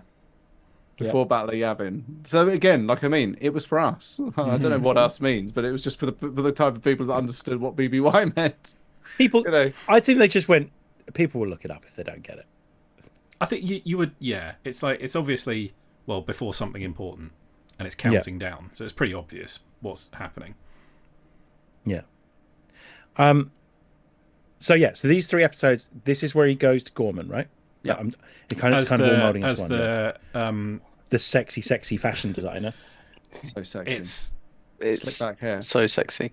Before Battle of Yavin. So again, like I mean, it was for us. I don't know what us means, but it was just for the type of people that understood what BBY meant. People, You know. I think they just went. People will look it up if they don't get it. I think you would, yeah. It's like, it's obviously, well, before something important, and it's counting down. So it's pretty obvious what's happening. Yeah. So these 3 episodes. This is where he goes to Gorman, right? Yeah. It kind of all molding as one. the sexy fashion designer. So sexy. it's It's Slick back hair. so sexy.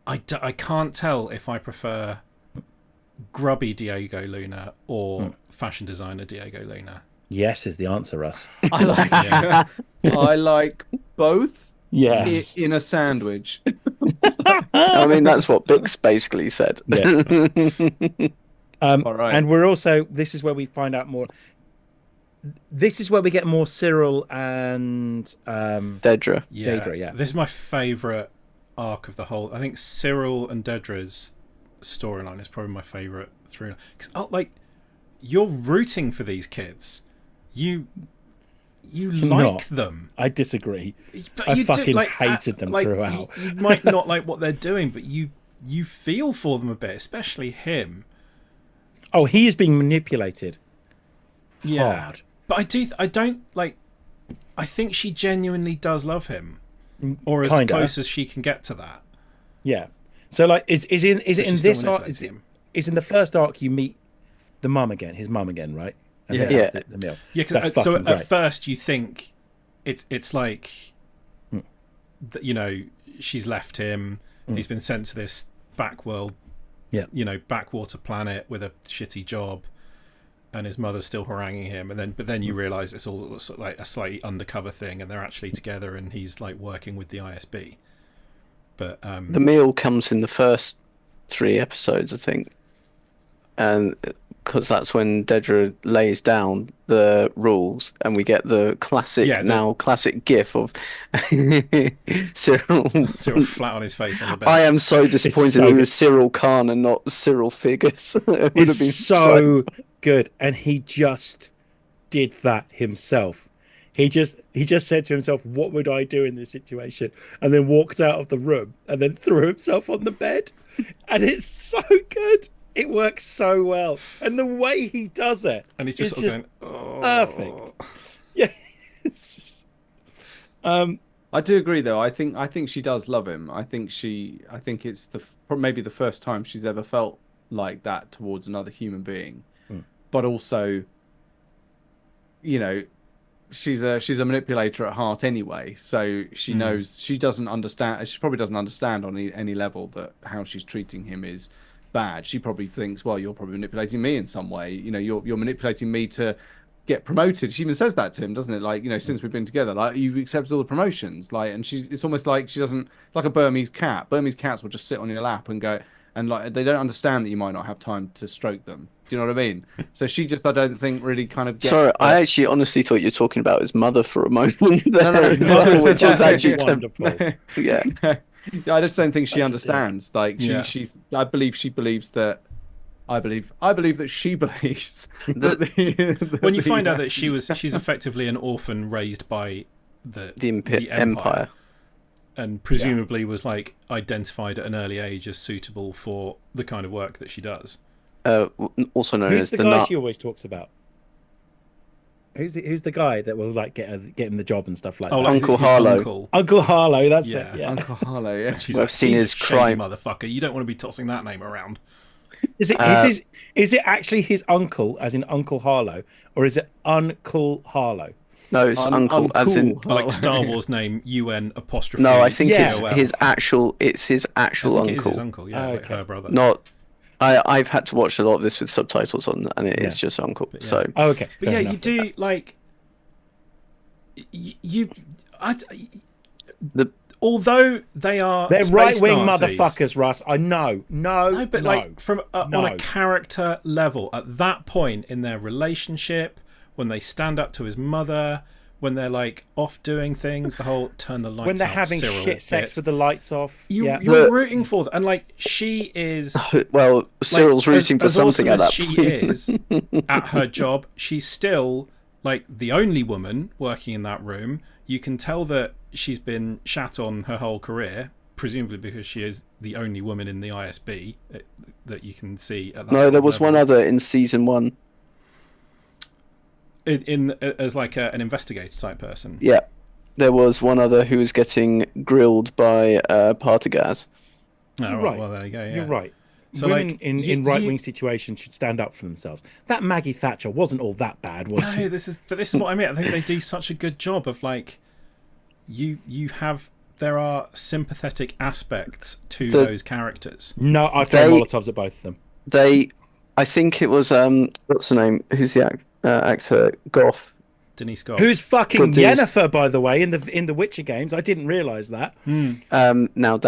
I can't tell if I prefer grubby Diego Luna or fashion designer Diego Luna. Yes, is the answer, Russ. I like Yeah. I like both Yes. in a sandwich. I mean, that's what Bix basically said. Yeah. All right. And we're also. This is where we find out more. This is where we get more Cyril and Dedra. Daedra, yeah. This is my favourite arc of the whole. I think Cyril and Dedra's storyline is probably my favourite through. Because like, you're rooting for these kids. You like them. I disagree. But I you do, fucking like, hated them like, throughout. You might not like what they're doing, but you feel for them a bit, especially him. Oh, he is being manipulated. Yeah, Hard. but I don't like. I think she genuinely does love him, or as Kinda. close as she can get to that. Yeah. So like, is it in She's this still arc? manipulating him. Is in the first arc you meet the mum again, his mum again, right? And they Yeah. have the meal. Yeah, That's so fucking at great. first you think it's like that, you know, she's left him. He's been sent to this backworld, backwater planet with a shitty job, and his mother's still haranguing him. But then you realise it's all sort of like a slightly undercover thing, and they're actually together, and he's like working with the ISB. But The meal comes in the first 3 episodes, I think, and because that's when Dedra lays down the rules, and we get the classic classic GIF of Cyril. Cyril flat on his face on the bed. I am so disappointed so it good. was Cyril Khan and not Cyril Figgis. It would have been It's so good, and he just did that himself. He just said to himself, "What would I do in this situation?" And then walked out of the room, and then threw himself on the bed. And it's so good. It works so well, and the way he does it, And he's just is sort of going, perfect. Yeah, it's just, I do agree, though. I think she does love him. I think it's maybe the first time she's ever felt like that towards another human being. But also, you know, she's a manipulator at heart anyway. So she knows she doesn't understand. She probably doesn't understand on any level that how she's treating him is bad. She probably thinks, well, you're probably manipulating me in some way. You know, you're manipulating me to get promoted. She even says that to him, doesn't it? Like, you know, since we've been together, like, you've accepted all the promotions, like, and it's almost like she doesn't, like a Burmese cat. Burmese cats will just sit on your lap and go, and like, they don't understand that you might not have time to stroke them. Do you know what I mean? So she just, I don't think, really kind of gets Sorry, that. I actually honestly thought you were talking about his mother for a moment. No, which is actually wonderful. yeah. I just don't think she That's understands. Like I believe she believes that. I believe that she believes that when you find out that she's effectively an orphan raised by the Empire, and presumably was like identified at an early age as suitable for the kind of work that she does. Also known who's as the the guy nut. she always talks about? Who's the guy that will like get him the job and stuff like that? Like Uncle his Harlow. Uncle Harlow, that's Yeah. it. Yeah. Uncle Harlow, yeah. She's Well, I've seen "He's his a shady crime. motherfucker. You don't want to be tossing that name around." Is it actually his uncle, as in Uncle Harlow, or is it Uncle Harlow? No, it's uncle, as in. Uncool. Like Star Wars name UN apostrophe. No, I think Yeah. it's his actual. It's his actual I think it is uncle. his uncle. Yeah, like Okay. her brother. Not. I've had to watch a lot of this with subtitles on, and it is Yeah. just uncle. yeah. So Oh, okay. But fair yeah, enough. you do like the although they are They're space right-wing Nazis, motherfuckers, Russ. I know. No, but like from on No. a character level, at that point in their relationship, when they stand up to his mother, when they're like off doing things, the whole turn the lights When they're out, having Cyril shit sex bit. with the lights off. You're The- rooting for them, and like she is. Well, Cyril's like, rooting for as something awesome at as that she point. is at her job, she's still like the only woman working in that room. You can tell that she's been shat on her whole career, presumably because she is the only woman in the ISB that you can see at that No, sort there of was one level. other in season 1. in as like an investigator type person. Yeah, there was one other who was getting grilled by Partagaz. Oh, You're right. right. Well, there you go. Yeah. You're right. So, Women like, in right-wing situations should stand up for themselves. That Maggie Thatcher wasn't all that bad, was she? No, this is what I mean. I think they do such a good job of like, there are sympathetic aspects to those characters. No, I throw Molotovs at both of them. I think it was what's her name? Who's the actor? Goth. Denise Scott. Who's fucking Good news. Yennefer, by the way, in the Witcher games? I didn't realise that. Now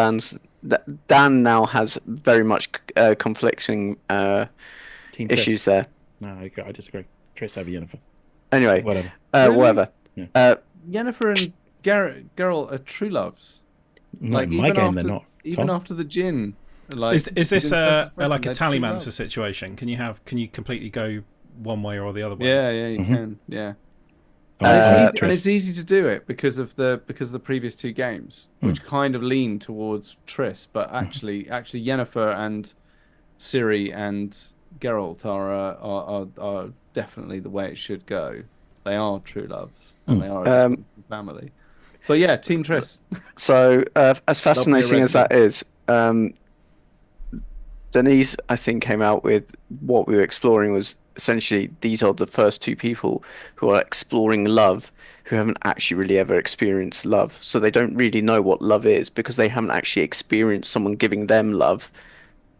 Dan now has very much conflicting Team issues Triss. there. No, I disagree. Triss over Yennefer. Anyway, Whatever. Really? whatever. Yennefer and Geralt are true loves. No, in my game they're not. Even Tom? after the gin. Like, Is this a like a true Tallymancer love. situation? Can you completely go one way or the other way? Yeah, you can. Yeah. Oh, And Triss. it's easy to do it because of the previous 2 games, which kind of lean towards Triss, but actually Yennefer and Ciri and Geralt are definitely the way it should go. They are true loves, and they are a distant family. But yeah, Team Triss. So as fascinating as that Resident. is, Denise, I think, came out with what we were exploring was essentially these are the first 2 people who are exploring love who haven't actually really ever experienced love. So they don't really know what love is because they haven't actually experienced someone giving them love.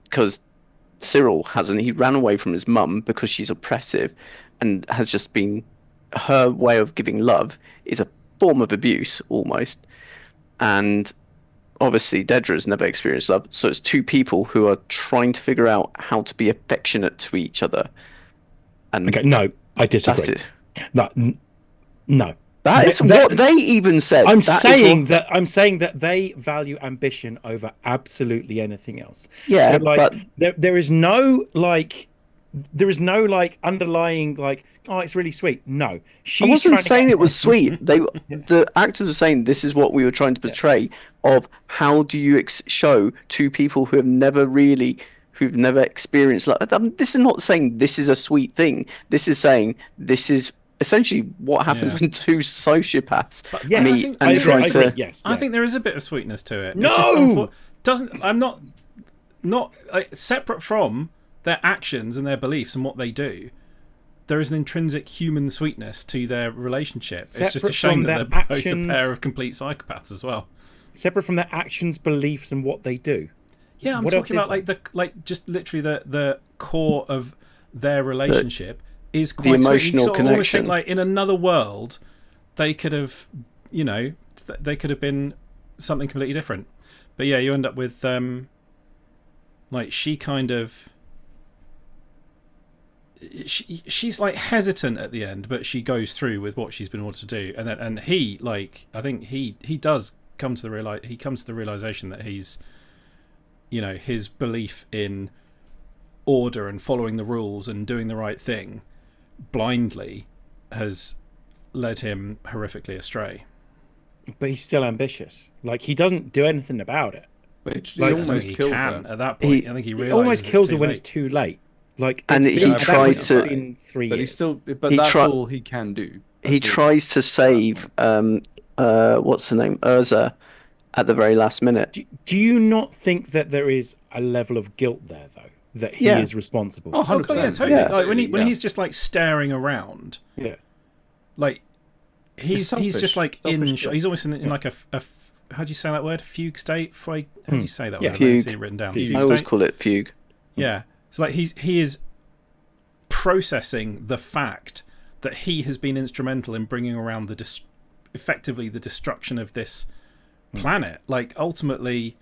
Because Cyril hasn't. He ran away from his mum because she's oppressive and has just been... Her way of giving love is a form of abuse, almost. And obviously Dedra's never experienced love, so it's 2 people who are trying to figure out how to be affectionate to each other. And Okay, no, I that's disagree. it. No. That is what they even said. I'm That is saying what- that they value ambition over absolutely anything else. Yeah, so, like, but there is no underlying like, oh, it's really sweet. No, I wasn't trying to saying get- it was sweet. The actors were saying this is what we were trying to portray of how do you show 2 people who've never experienced love. This is not saying this is a sweet thing. This is saying this is essentially what happens when 2 sociopaths Yes, meet I and agree, try I to. agree, yes, I think there is a bit of sweetness to it. No! It's just I'm not separate from their actions and their beliefs and what they do. There is an intrinsic human sweetness to their relationship. It's just a Separate shame from that their they're both a actions- pair of complete psychopaths as well. separate from their actions, beliefs, and what they do. Yeah, I'm What else talking is about just literally the core of their relationship is quite the emotional sweet. You sort of almost think connection. like in another world, they could have, they could have been something completely different. But yeah, you end up with like she kind of. She's like hesitant at the end, but she goes through with what she's been ordered to do, and he like I think he does come to the realization that he's, his belief in order and following the rules and doing the right thing blindly has led him horrifically astray. But he's still ambitious. Like, he doesn't do anything about it. Which Like, he I don't almost think kills he can her. at that point. I think he He realizes almost kills her too when late. it's too late. Like, And it's he been- tries that was to- in 3 But years. but He that's try- all he can do. He That's all. tries to save what's her name, Urza, at the very last minute. Do you not think that there is a level of guilt there, though, that he Yeah. is responsible? Oh, Oh, God, 100%. yeah, totally. Yeah. Like when Yeah. he's just like staring around, Yeah. like he's selfish. just like Selfish guilt. he's almost in like a how do you say that word? Fugue state? How do you say that Yeah. word? I don't Fugue. see it written down. Fugue. I always call it fugue. Yeah. So like he is processing the fact that he has been instrumental in bringing around effectively the destruction of this planet. Like ultimately,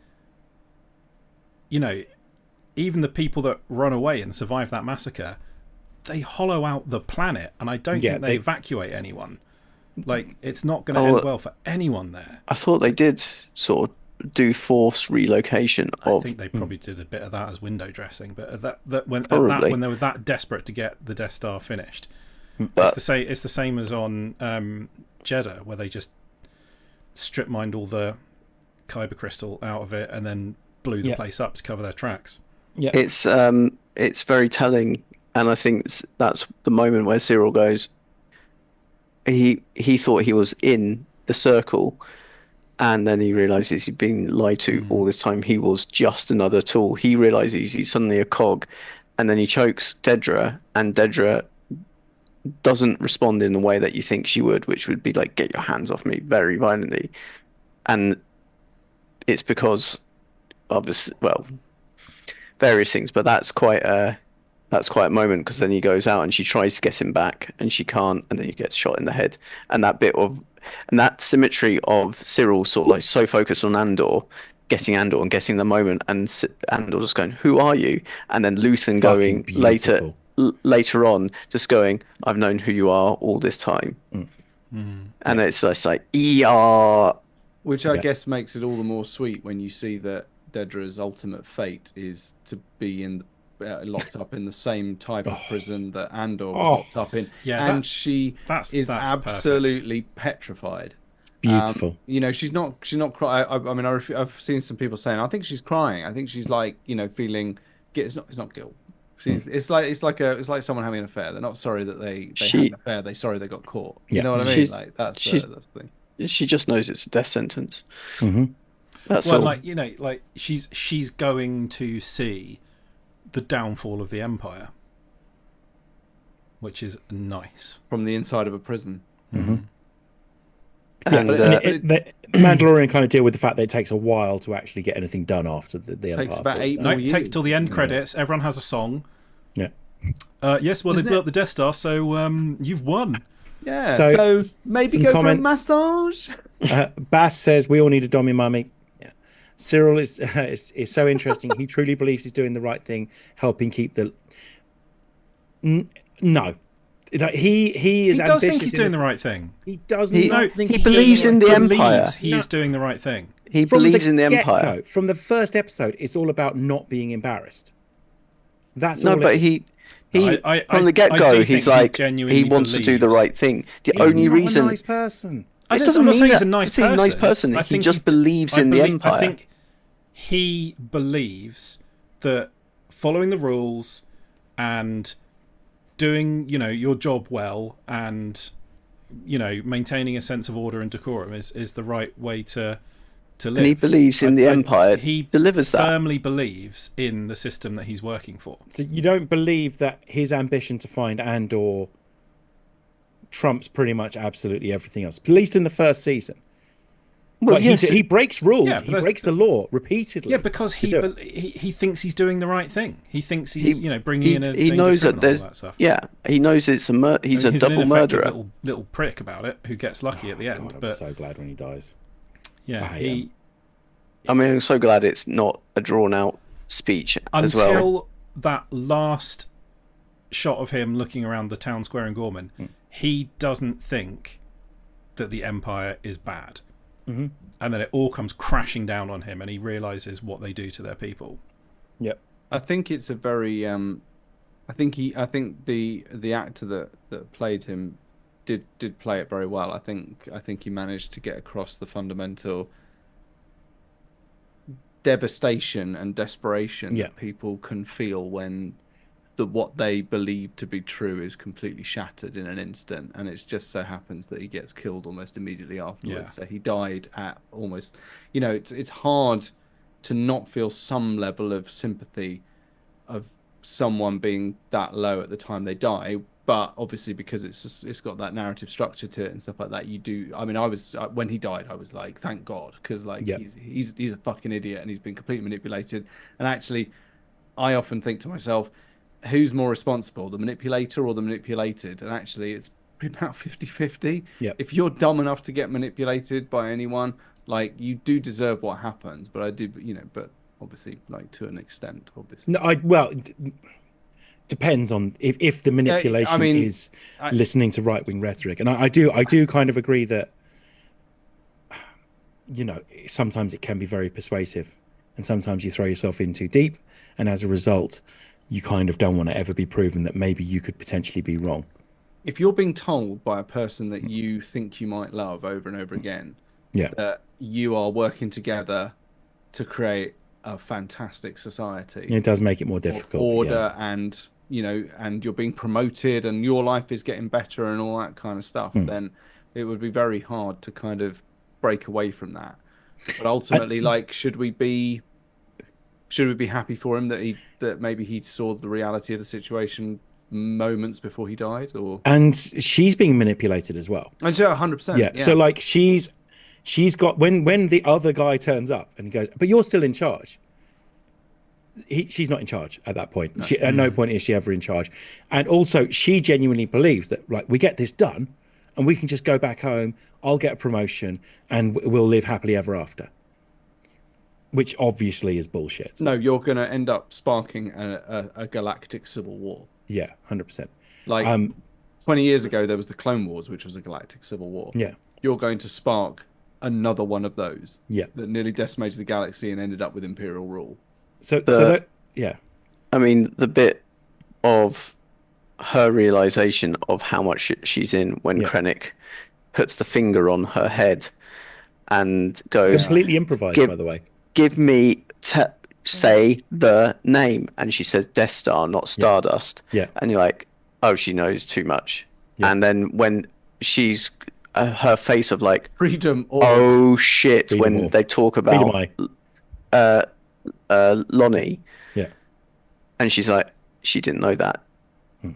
even the people that run away and survive that massacre they hollow out the planet, and I don't think they evacuate anyone. Like, it's not going to end well for anyone there. I thought they did sort of do forced relocation I think they probably did a bit of that as window dressing, but when they were that desperate to get the Death Star finished, it's the same as on Jeddah, where they just strip mined all the kyber crystal out of it and then blew the place up to cover their tracks. Yeah, it's very telling, and I think that's the moment where Cyril goes. He thought he was in the circle. And then he realizes he's been lied to all this time. He was just another tool. He realizes he's suddenly a cog. And then he chokes Dedra, and Dedra doesn't respond in the way that you think she would, which would be like, get your hands off me, very violently. And it's because, obviously, well, various things, but that's quite a moment, because then he goes out and she tries to get him back and she can't, and then he gets shot in the head. And that symmetry of Cyril sort of like so focused on Andor and getting the moment, and Andor just going, "Who are you?" And then Luthen going later on, just going, "I've known who you are all this time." And it's just like ER, which I guess makes it all the more sweet when you see that Dedra's ultimate fate is to be locked up in the same type of prison that Andor was locked up in, and she is absolutely petrified. Beautiful. She's not crying. I mean, I've seen some people saying, I think she's crying. I think she's like, feeling. It's not guilt. It's like someone having an affair. They're not sorry that they had an affair. They're sorry they got caught. You know what I mean? Like that's the thing. She just knows it's a death sentence. That's all. Like she's going to see the downfall of the Empire, which is nice, from the inside of a prison. And the Mandalorian kind of deal with the fact that it takes a while to actually get anything done after the Empire. Takes about 8 more years. It takes till the end credits. Everyone has a song. Yeah. Yes. Well, they blew up the Death Star, so you've won. Yeah. So maybe go for a massage. Bass says we all need a Dommy mummy. Cyril is so interesting. He truly believes he's doing the right thing, helping keep the. No, he is. He does think he's doing the right thing. He does not think he believes in the Empire. He's doing the right thing. He believes in the Empire. From the first episode, it's all about not being embarrassed. That's no, but he from the get-go, he's like he wants to do the right thing. The only reason. A nice person. I'm not saying he's a nice person. He just believes in the Empire. I think he believes that following the rules and doing, your job well and, maintaining a sense of order and decorum is the right way to live. And he believes in the Empire. He delivers that. Firmly believes in the system that he's working for. So you don't believe that his ambition to find Andor trumps pretty much absolutely everything else, at least in the first season. Well, yes. He breaks rules. He breaks the law repeatedly. Yeah, because he thinks he's doing the right thing. He thinks he's bringing in a he knows that there's all that stuff. Yeah, he knows it's he's a double murderer. Little prick about it who gets lucky at the end. God, I'm so glad when he dies. Yeah, I'm so glad it's not a drawn out speech as well. Until that last shot of him looking around the town square in Gorman, he doesn't think that the Empire is bad. And then it all comes crashing down on him, and he realizes what they do to their people. Yep. I think it's a very. I think the actor that played him did play it very well. I think he managed to get across the fundamental devastation and desperation that people can feel when what they believe to be true is completely shattered in an instant, and it just so happens that he gets killed almost immediately afterwards. So he died at almost, it's hard to not feel some level of sympathy of someone being that low at the time they die, but obviously because it's got that narrative structure to it and stuff like that, you do. I mean, when he died, I was like, thank God, because he's a fucking idiot and he's been completely manipulated. And actually, I often think to myself, who's more responsible, the manipulator or the manipulated? And actually, it's about 50-50. If you're dumb enough to get manipulated by anyone, like, you do deserve what happens. But I do, but obviously, like, to an extent, obviously. No, depends on if the manipulation is listening to right-wing rhetoric, and I do kind of agree that, sometimes it can be very persuasive, and sometimes you throw yourself in too deep, and as a result, you kind of don't want to ever be proven that maybe you could potentially be wrong. If you're being told by a person that you think you might love over and over again, that you are working together to create a fantastic society, it does make it more difficult. Order and and you're being promoted and your life is getting better and all that kind of stuff, then it would be very hard to kind of break away from that. But ultimately, should we be happy for him that maybe he saw the reality of the situation moments before he died? And she's being manipulated as well. And so 100%. Yeah. So she's got when the other guy turns up and he goes, but you're still in charge. She's not in charge at that point. No. At no point is she ever in charge. And also, she genuinely believes that we get this done and we can just go back home, I'll get a promotion and we'll live happily ever after. Which obviously is bullshit. No, you're going to end up sparking a galactic civil war. Yeah, 100%. 20 years ago, there was the Clone Wars, which was a galactic civil war. Yeah. You're going to spark another one of those. Yeah. That nearly decimated the galaxy and ended up with Imperial rule. I mean, the bit of her realization of how much she's in when Krennic puts the finger on her head and goes... Completely improvised, by the way. Give me... say the name. And she says Death Star, not Stardust. Yeah. And you're like, oh, she knows too much. Yeah. And then when she's... her face of freedom. Oh, shit. Freedom when they talk about... Lonnie, and she's like, she didn't know that,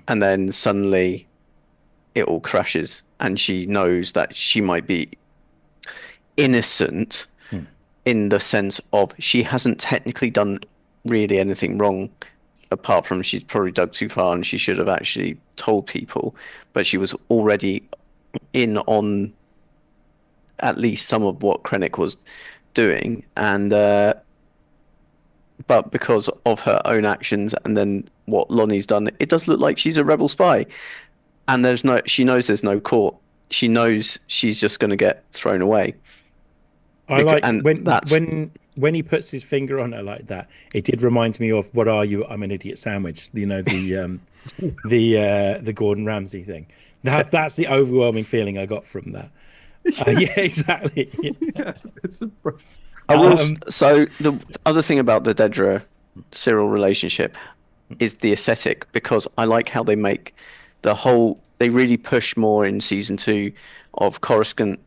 and then suddenly it all crashes, and she knows that she might be innocent in the sense of she hasn't technically done really anything wrong, apart from she's probably dug too far and she should have actually told people, but she was already in on at least some of what Krennic was doing, and but because of her own actions and then what Lonnie's done, it does look like she's a rebel spy. And she knows there's no court. She knows she's just going to get thrown away. When he puts his finger on her like that, it did remind me of "What are you? I'm an idiot sandwich." The Gordon Ramsay thing. That's the overwhelming feeling I got from that. Yeah, exactly. Yeah, it's a. So the other thing about the Dedra Cyril relationship is the aesthetic, because I like how they make they really push more in season 2 of Coruscant,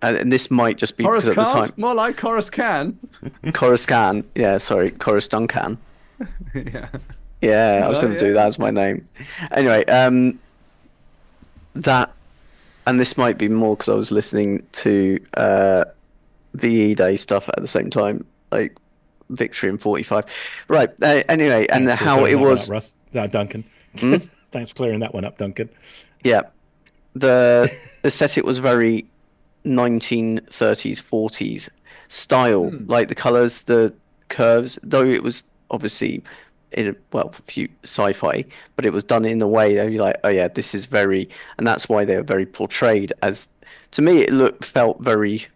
and this might just be because at the time more like Coruscant. Coruscant, yeah, sorry, Coruscant. Yeah, I was going to do that as my name. Anyway, that, and this might be more because I was listening to VE Day stuff at the same time, like Victory in 45. Right. Anyway, and how it was. Russ, Duncan. Thanks for clearing that one up, Duncan. Yeah, the aesthetic was very 1930s, 40s style, like the colors, the curves. Though it was obviously few sci-fi, but it was done in a way that you're like, oh yeah, this is very, and that's why they were very portrayed as. To me, it felt very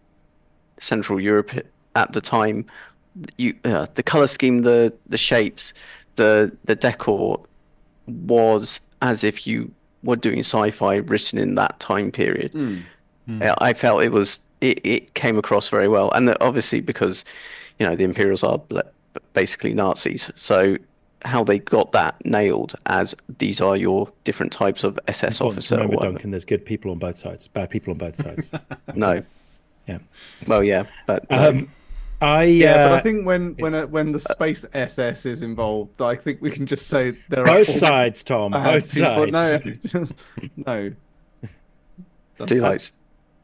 Central Europe at the time. The color scheme, the shapes, the decor was as if you were doing sci-fi written in that time period. I felt it came across very well, and obviously because the Imperials are basically Nazis, so how they got that nailed as these are your different types of SS officer. Remember, Duncan, there's good people on both sides, bad people on both sides. No. Yeah. Well, yeah, but but I think when the space SS is involved, I think we can just say there are both sides, Tom. Both sides. No. Do like.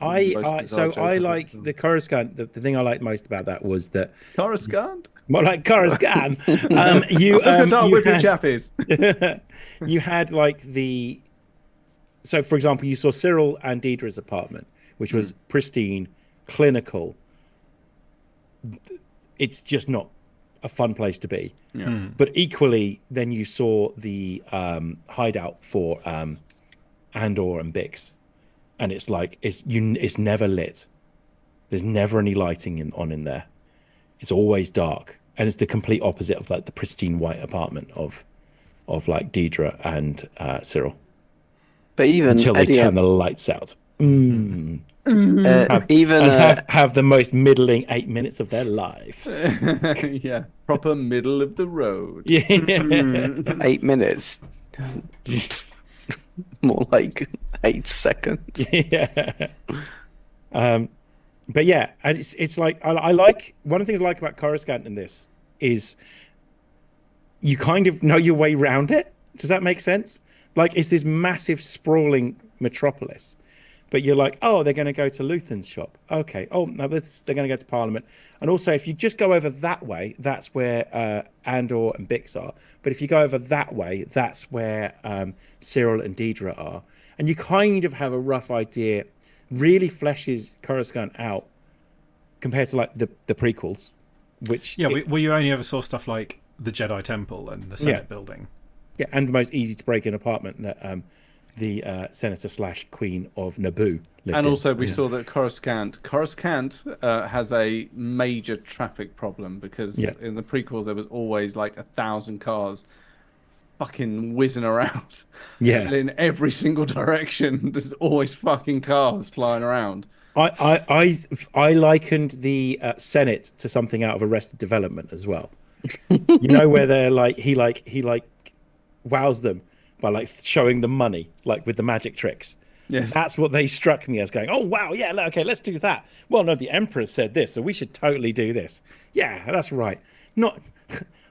I like the Coruscant. The thing I liked most about that was that Coruscant. More like Coruscant. You had so for example, you saw Cyril and Deidre's apartment, which was pristine, clinical. It's just not a fun place to be. Yeah. But equally, then you saw the hideout for Andor and Bix, and it's like it's never lit. There's never any lighting in there. It's always dark, and it's the complete opposite of like the pristine white apartment of like Deidre and Cyril. But even until they at the turn end, the lights out. even Have the most middling 8 minutes of their life. Yeah, proper middle of the road. Yeah. 8 minutes, more like 8 seconds. Yeah. But yeah, and it's like I like one of the things I like about Coruscant in this is you kind of know your way around it. Does that make sense? Like it's this massive sprawling metropolis, but you're like, oh, they're going to go to Luthen's shop. Okay. Oh no, they're going to go to Parliament. And also, if you just go over that way, that's where Andor and Bix are. But if you go over that way, that's where Cyril and Deidre are. And you kind of have a rough idea. Really fleshes Coruscant out compared to like the prequels, which well, you only ever saw stuff like the Jedi Temple and the Senate building. Yeah, and the most easy to break in apartment that the Senator / Queen of Naboo lived And in. also, we saw that Coruscant has a major traffic problem because in the prequels there was always like 1,000 cars fucking whizzing around. Yeah, In every single direction, there's always fucking cars flying around. I likened the Senate to something out of Arrested Development as well. You know, where they're like he wows them by like showing them money, like with the magic tricks. Yes, that's what they struck me as. Going, oh wow, yeah, okay, let's do that. Well, no, the Emperor said this, so we should totally do this. Yeah, that's right. Not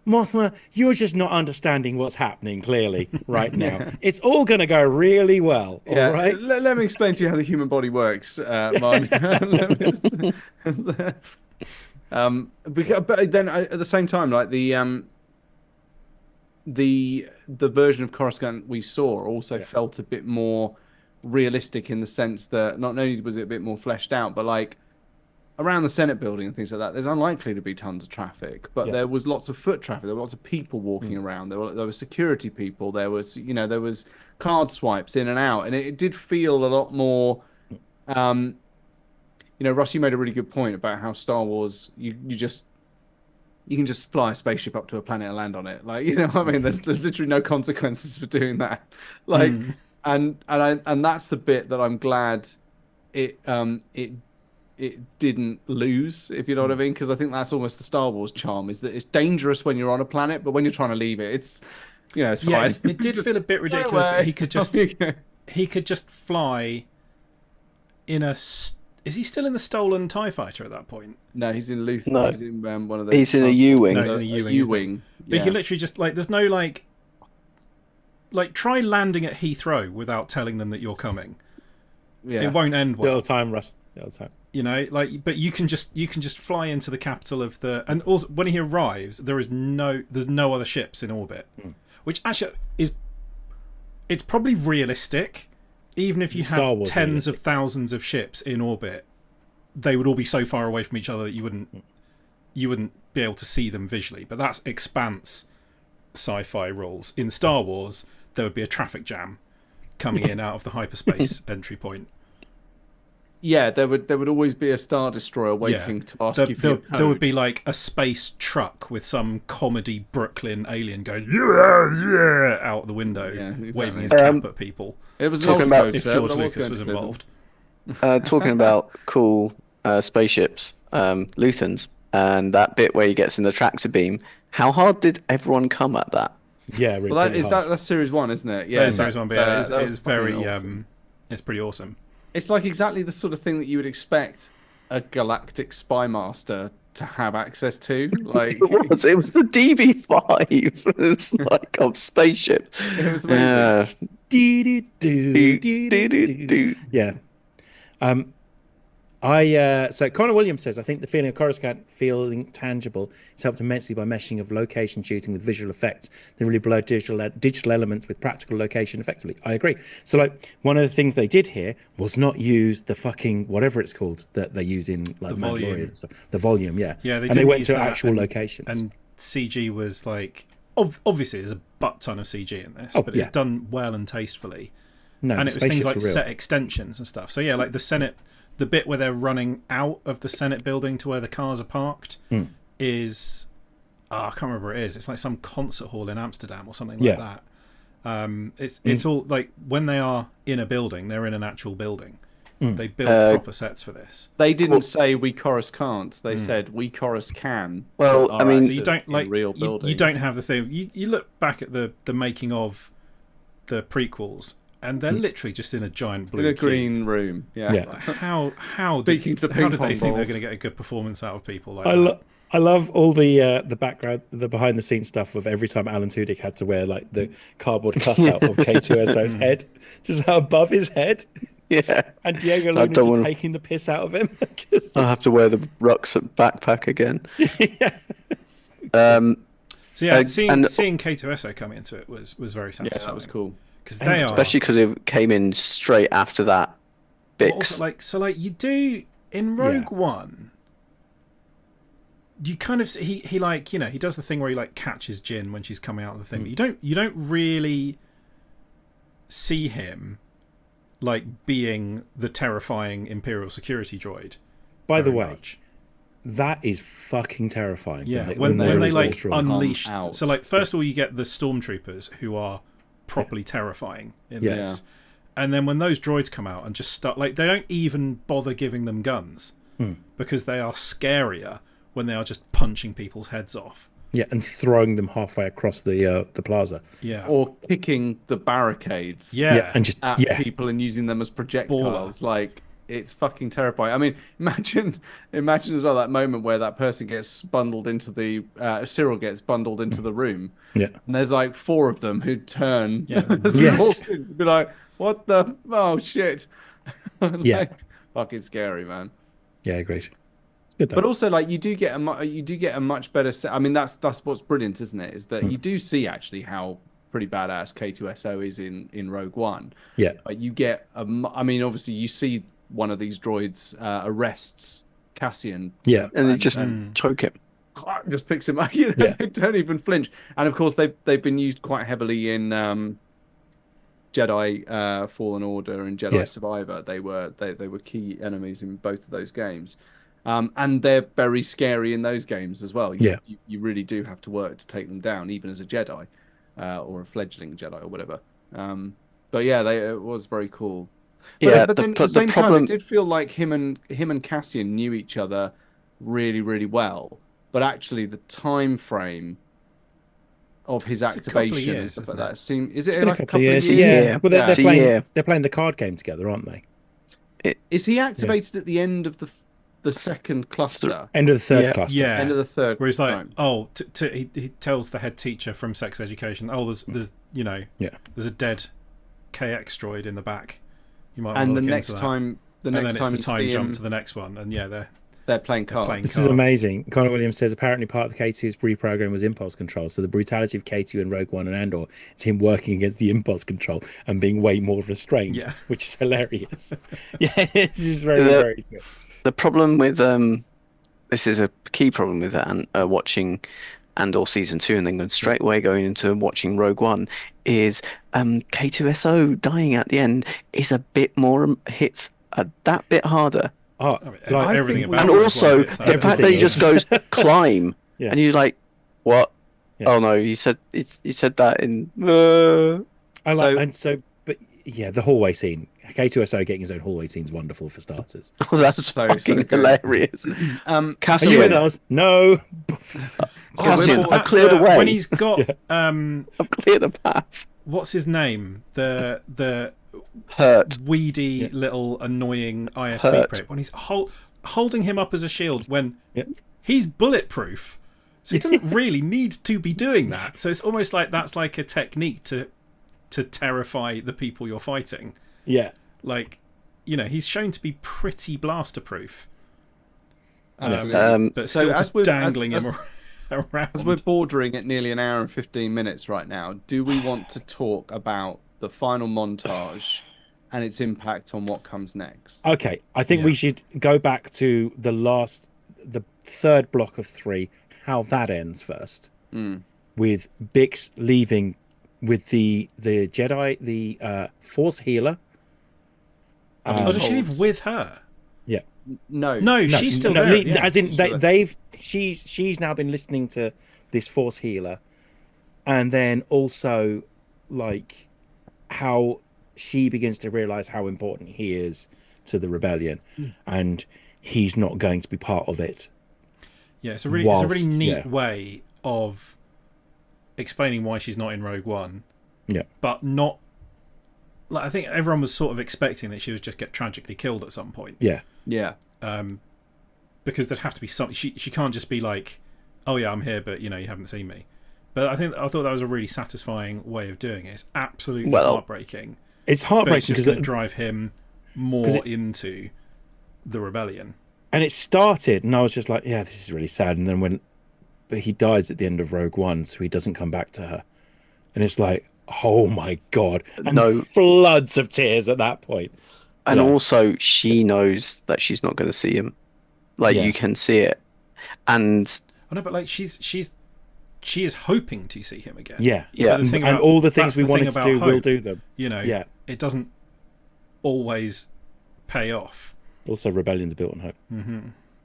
Mothma, you're just not understanding what's happening clearly right now. It's all going to go really well, all right? Let me explain to you how the human body works, Martin. But then at the same time, like the version of Coruscant we saw also felt a bit more realistic in the sense that not only was it a bit more fleshed out, but like around the Senate building and things like that, there's unlikely to be tons of traffic, but there was lots of foot traffic. There were lots of people walking around. There were security people. There was card swipes in and out, and it did feel a lot more. Russ, you made a really good point about how Star Wars, you can just fly a spaceship up to a planet and land on it. Like, I mean, there's literally no consequences for doing that. Like, and that's the bit that I'm glad it didn't lose, if you know what I mean, because I think that's almost the Star Wars charm, is that it's dangerous when you're on a planet, but when you're trying to leave it, it's it's fine. It did feel a bit ridiculous that he could just fly in a. Is he still in the stolen TIE fighter at that point? No, he's in Luthen. No. He's in one of those. He's in a U-wing. No, he's in a U-wing. But he can literally just there's no like try landing at Heathrow without telling them that you're coming. Yeah. It won't end well. Little time, Russ. Little time. But you can just fly into the capital of the, and also when he arrives, there's no other ships in orbit, which actually it's probably realistic. Even if you had tens of thousands of ships in orbit, they would all be so far away from each other that you wouldn't be able to see them visually. But that's Expanse sci-fi rules. In Star Wars, there would be a traffic jam coming in out of the hyperspace entry point. Yeah, there would always be a Star Destroyer waiting to ask you for your code. There would be like a space truck with some comedy Brooklyn alien going out the window, waving his cap at people. It was talking about if George Lucas was involved. Talking about cool spaceships, Luthens, and that bit where he gets in the tractor beam. How hard did everyone come at that? Yeah, really. Well, that's Series 1, isn't it? Yeah, that is Series 1, but it's very awesome. It's pretty awesome. It's like exactly the sort of thing that you would expect a galactic spy master to have access to. Like it was the DB5. It was like a spaceship. It was amazing. Yeah. So Connor Williams says, I think the feeling of Coruscant feeling tangible is helped immensely by meshing of location shooting with visual effects. They really blur digital elements with practical location effectively. I agree. So like one of the things they did here was not use the fucking whatever it's called that they use in like the Mandalorian volume. and stuff. The volume, yeah. Yeah, they went to actual locations. And CG was like obviously there's a butt ton of CG in this, but it's done well and tastefully. No, and the it was things spaceships like are real. set extensions and stuff. So yeah, like the Senate, the bit where they're running out of the Senate building to where the cars are parked is I can't remember where it is. It's like some concert hall in Amsterdam or something like that. It's all like when they are in a building, they're in an actual building. They built proper sets for this. They didn't say we chorus can't. They said we chorus can. Well, I mean, So you don't like real you buildings. don't have the thing. You look back at the making of the prequels, and they're literally just in a giant blue in a cube. green room. Yeah. Like, how Speaking to how ping do pong they think they're balls. going to get a good performance out of people like that? I love all the background, the behind the scenes stuff of every time Alan Tudyk had to wear like the cardboard cutout of K2SO's head just above his head. Yeah. And Diego Luna just taking the piss out of him. I'll have to wear the rucksack backpack again. So yeah, seeing K2SO come into it was very satisfying. Yeah, that was cool. Because they especially because it came in straight after that. Bix. Also, you do in Rogue One. You kind of he like, you know, he does the thing where he like catches Jyn when she's coming out of the thing. But you don't really see him like being the terrifying Imperial security droid. By the way, that is fucking terrifying. Yeah, when they like unleash. Out. So like first of all, you get the stormtroopers who are properly terrifying in this, and then when those droids come out and just start like they don't even bother giving them guns because they are scarier when they are just punching people's heads off. Yeah, and throwing them halfway across the plaza. Yeah, or kicking the barricades. And just at people and using them as projectiles. Baller. Like it's fucking terrifying. I mean, imagine as well that moment where that person gets bundled into the Cyril gets bundled into the room. Yeah, and there's like 4 of them who turn. Yeah, be like, what the? Oh shit! Yeah, fucking scary, man. Yeah, agreed. Good though. But also, like you do get a much better set. I mean, that's what's brilliant, isn't it? Is that you do see actually how pretty badass K2SO is in Rogue One. Yeah, you get. I mean, obviously, you see one of these droids arrests Cassian. Yeah, and they just choke him. Just picks him up. You know, they don't even flinch. And of course, they've been used quite heavily in Jedi Fallen Order and Jedi Survivor. They were key enemies in both of those games. And they're very scary in those games as well. You really do have to work to take them down, even as a Jedi or a fledgling Jedi or whatever. But yeah, it was very cool. But then at the same time, it did feel like him and Cassian knew each other really, really well. But actually, the time frame of his activation and stuff like that is it like a couple of years? Yeah. Well, they're playing the card game together, aren't they? Is he activated at the end of the second cluster? End of the third cluster. Yeah. End of the third. Where he's like, he tells the head teacher from Sex Education, there's there's a dead KX droid in the back. You might. And the next time the time jump to the next one, and they're playing cards. This is amazing. Connor Williams says apparently part of the K2's reprogram was impulse control. So the brutality of K2 in Rogue One and Andor is him working against the impulse control and being way more restrained, which is hilarious. This is very, very good. The problem with this is a key problem with watching Andor season 2 and then going into watching Rogue One is K2SO dying at the end is a bit more hits that bit harder. Oh, like everything about and also the fact that he just goes climb and you're like, what? Oh no, he said that in. But the hallway scene. K2SO getting his own hallway scene is wonderful for starters. Oh, that's fucking hilarious. Cassian, are you with us? No. Cassian, I cleared away. When he's got I've cleared a path. What's his name? The Hurt weedy little annoying ISB prick. When he's holding him up as a shield when he's bulletproof, so he doesn't really need to be doing that. So it's almost like that's like a technique to terrify the people you're fighting. Yeah. Like, he's shown to be pretty blaster proof. But still just dangling him around. As we're bordering at nearly an hour and 15 minutes right now, do we want to talk about the final montage and its impact on what comes next? Okay, I think we should go back to the third block of 3, how that ends first. with Bix leaving with the Jedi, the Force healer. Oh, does she live with her? Yeah. No, she's still there. Yeah. As in, she's now been listening to this Force healer, and then also like how she begins to realize how important he is to the rebellion, and he's not going to be part of it. Yeah, it's a really neat way of explaining why she's not in Rogue One. Yeah, but not. Like, I think everyone was sort of expecting that she would just get tragically killed at some point. Yeah. Because there'd have to be something. She can't just be like, "Oh yeah, I'm here, but you haven't seen me." But I thought that was a really satisfying way of doing it. It's absolutely heartbreaking. It's heartbreaking because it drive him more into the rebellion. And it started, and I was just like, "Yeah, this is really sad." And then but he dies at the end of Rogue One, so he doesn't come back to her, and it's like, oh my god! And floods of tears at that point. And also, she knows that she's not going to see him. Like you can see it, and I know, but like she is hoping to see him again. Yeah. And all the things we wanted to do, we'll do them. It doesn't always pay off. Also, rebellions are built on hope. Mm-hmm.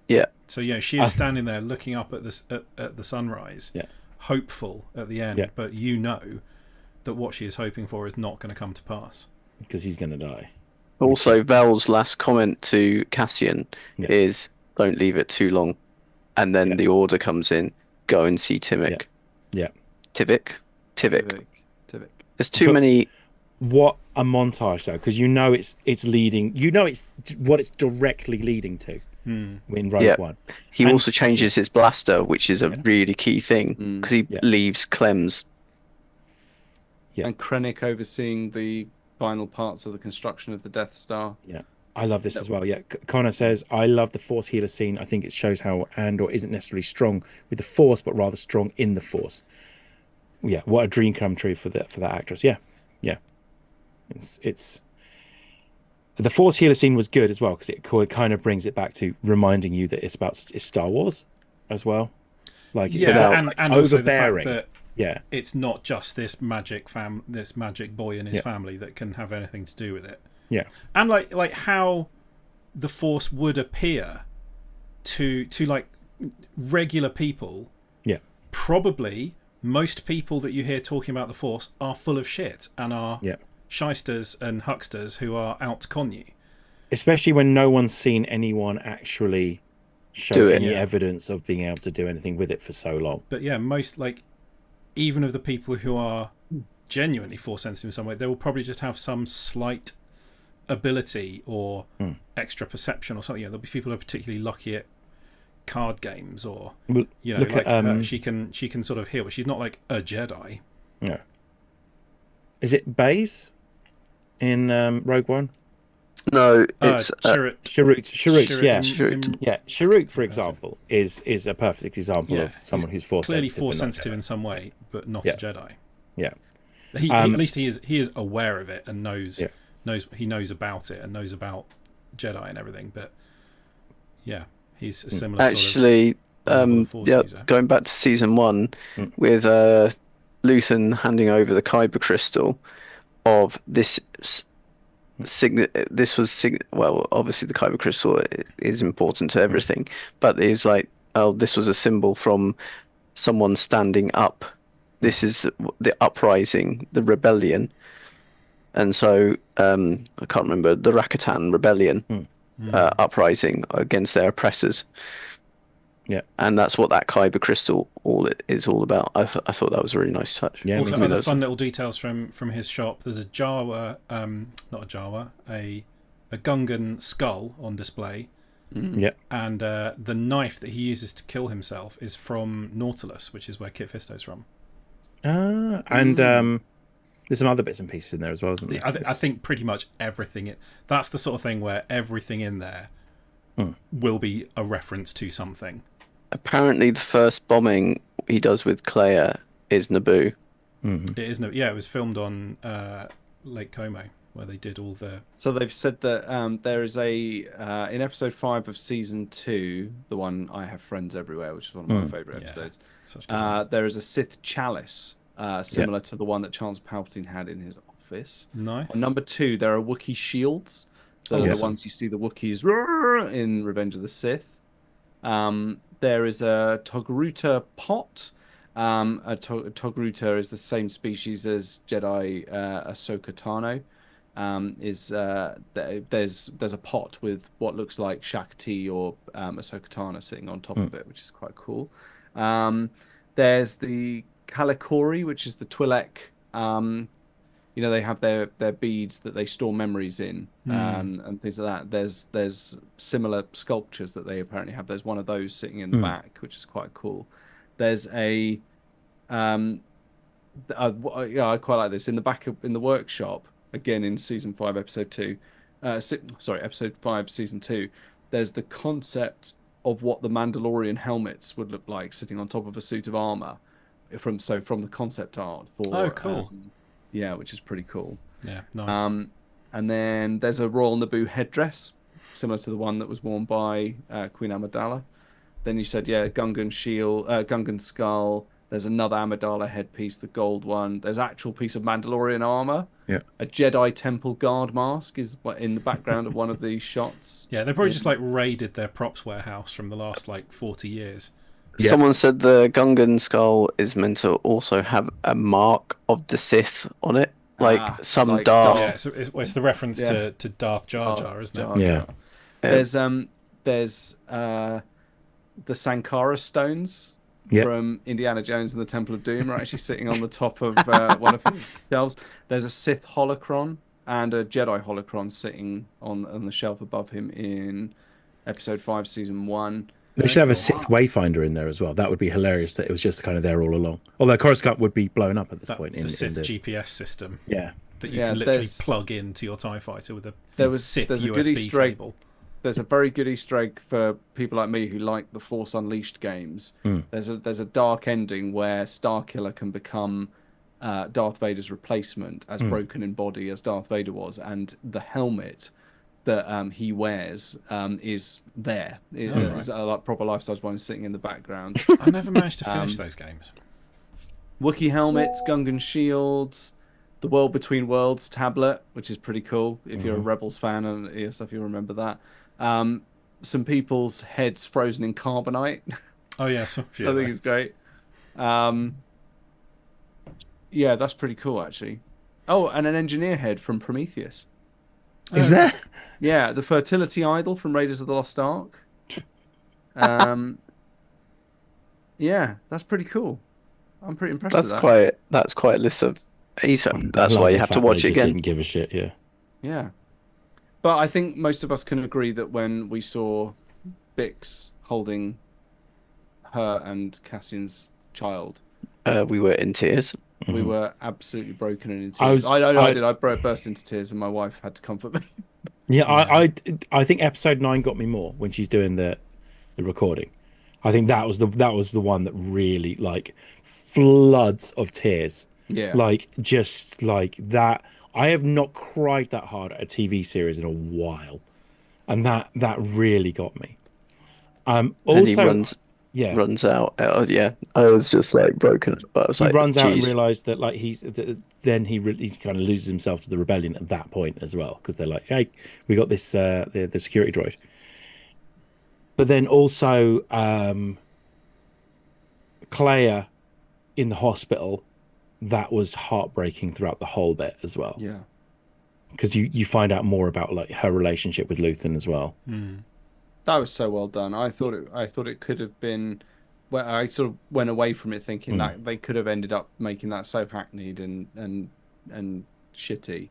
Yeah. So she is standing there looking up at the sunrise, hopeful at the end, but that what she is hoping for is not going to come to pass because he's going to die. Also, Vel's last comment to Cassian is, "Don't leave it too long," and then the order comes in, "Go and see Tivik." Tivik. There's too many. What a montage, though, because it's leading. It's what it's directly leading to. In Rogue One. He also changes his blaster, which is a really key thing because he leaves Clem's. Yeah. And Krennic overseeing the final parts of the construction of the Death Star. Yeah, I love this as well. Yeah, Connor says, "I love the Force healer scene. I think it shows how Andor isn't necessarily strong with the Force, but rather strong in the Force." Yeah, what a dream come true for that actress. Yeah. It's the Force healer scene was good as well because it kind of brings it back to reminding you that it's Star Wars as well. Like it's about and overbearing. Also the fact that it's not just this magic boy and his family that can have anything to do with it. Yeah, and like how the Force would appear to like regular people. Yeah, probably most people that you hear talking about the Force are full of shit and are shysters and hucksters who are out to con you. Especially when no one's seen anyone actually show any evidence of being able to do anything with it for so long. But most even of the people who are genuinely Force sensitive in some way, they will probably just have some slight ability or extra perception or something. There'll be people who are particularly lucky at card games or she can sort of heal, but she's not like a Jedi. No. Is it Baze in Rogue One? No, it's Sharut. Sharut, for example, is a perfect example of someone who's Force clearly sensitive. Force sensitive in some way, but not a Jedi. Yeah. At least he is aware of it and knows about it and knows about Jedi and everything. But he's a similar actually sort of going back to season 1 with Luthen handing over the Kyber crystal of this. Well, obviously the Kyber crystal is important to everything, but it was like, this was a symbol from someone standing up. This is the uprising, the rebellion, and so I can't remember the Rakatan rebellion uprising against their oppressors. Yeah, and that's what that Kyber crystal is all about. I thought that was a really nice touch. Yeah, also other fun little details from his shop. There's a Jawa, not a Jawa, a Gungan skull on display. Yeah, and the knife that he uses to kill himself is from Nautilus, which is where Kit Fisto's from. And there's some other bits and pieces in there as well, isn't there? I think pretty much everything. That's the sort of thing where everything in there will be a reference to something. Apparently, the first bombing he does with Clea is Naboo. It is it was filmed on Lake Como, where they did all the. So they've said that there is a in episode 5 of season 2, the one I Have Friends Everywhere, which is one of my favorite episodes. Such good one. There is a Sith chalice similar to the one that Chancellor Palpatine had in his office. Nice. On number 2, there are Wookiee shields. That are the ones you see the Wookiees in Revenge of the Sith. There is a Togruta pot. Togruta is the same species as Jedi Ahsoka Tano. There's a pot with what looks like Shakti or Ahsoka Tano sitting on top of it, which is quite cool. There's the Kalikori, which is the Twi'lek. They have their beads that they store memories in, and things like that. There's similar sculptures that they apparently have. There's one of those sitting in the back, which is quite cool. There's I quite like this in the back in the workshop. Again, in season 5, episode 2, episode 5, season 2, there's the concept of what the Mandalorian helmets would look like sitting on top of a suit of armor from the concept art for. Oh, cool. Which is pretty cool. Yeah, nice. And then there's a Royal Naboo headdress, similar to the one that was worn by Queen Amidala. Then you said, Gungan shield, Gungan skull. There's another Amidala headpiece, the gold one. There's actual piece of Mandalorian armor. Yeah. A Jedi Temple guard mask is in the background of one of these shots. Yeah, they probably just raided their props warehouse from the last 40 years. Yeah. Someone said the Gungan skull is meant to also have a mark of the Sith on it, Darth. Yeah, it's the reference to Darth Jar Jar, isn't it? Yeah. There's the Sankara stones. From Indiana Jones and the Temple of Doom are actually sitting on the top of one of his shelves. There's a Sith holocron and a Jedi holocron sitting on the shelf above him in episode 5, season 1. They should have a Sith Wayfinder in there as well. That would be hilarious that it was just kind of there all along. Although Coruscant would be blown up at this point. The Sith GPS system. Yeah. That you can literally plug into your TIE fighter with a Sith there's USB cable. There's a very good Easter egg for people like me who like the Force Unleashed games. There's a dark ending where Starkiller can become Darth Vader's replacement, as broken in body as Darth Vader was, and the helmet that he wears is there. It's a proper life-size one sitting in the background. I never managed to finish those games. Wookiee helmets, Gungan shields, the World Between Worlds tablet, which is pretty cool. If you're a Rebels fan and stuff, you'll remember that. Some people's heads frozen in carbonite. Oh yeah, I think it's great. That's pretty cool actually. Oh, and an engineer head from Prometheus. Is that? Yeah, the fertility idol from Raiders of the Lost Ark. That's pretty cool. I'm pretty impressed with that. That's quite a list of. That's why you have to watch it again. Didn't give a shit. Yeah. Yeah. But I think most of us can agree that when we saw Bix holding her and Cassian's child, we were in tears. We were absolutely broken and in tears. I did. I burst into tears, and my wife had to comfort me. Yeah, I think episode 9 got me more when she's doing the recording. I think that was the one that really floods of tears. Yeah, just like that. I have not cried that hard at a TV series in a while, and that really got me. Also, and he runs out. I was just broken. I was he runs out and realised that then he kind of loses himself to the rebellion at that point as well, because they're like, hey, we got this the security droid. But then also Clea in the hospital. That was heartbreaking throughout the whole bit as well. Yeah, because you find out more about her relationship with Luthen as well. That was so well done. I thought it could have been. Well, I sort of went away from it thinking that they could have ended up making that so hackneyed and shitty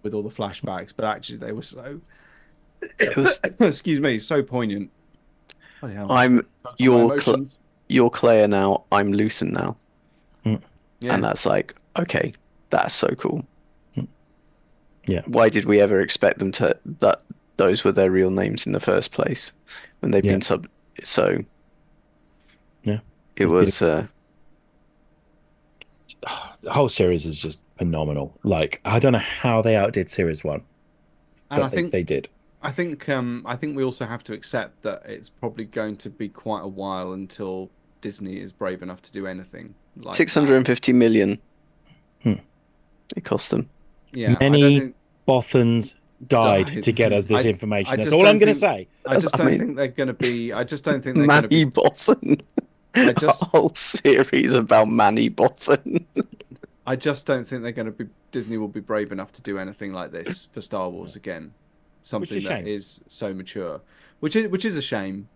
with all the flashbacks, but actually they were so. It was excuse me, so poignant. I'm your Clea now. I'm Luthen now. Yeah. And that's okay, that's so cool. Yeah. Why did we ever expect them to that those were their real names in the first place when they've been so yeah. It was the whole series is just phenomenal. Like, I don't know how they outdid Series 1, And but they did. I think we also have to accept that it's probably going to be quite a while until Disney is brave enough to do anything like 650 million Hmm. it cost them. Yeah, I don't Many think Bothans died died. to get us this I information. That's just all don't I'm going to think- say. I just I don't mean, think they're going to be. I just don't think they're going to Manny be. Bothan. I just- A whole series about Manny Bothan. I just don't think they're going to be. Disney will be brave enough to do anything like this for Star Wars again. Something is a that shame. is so mature, which is a shame.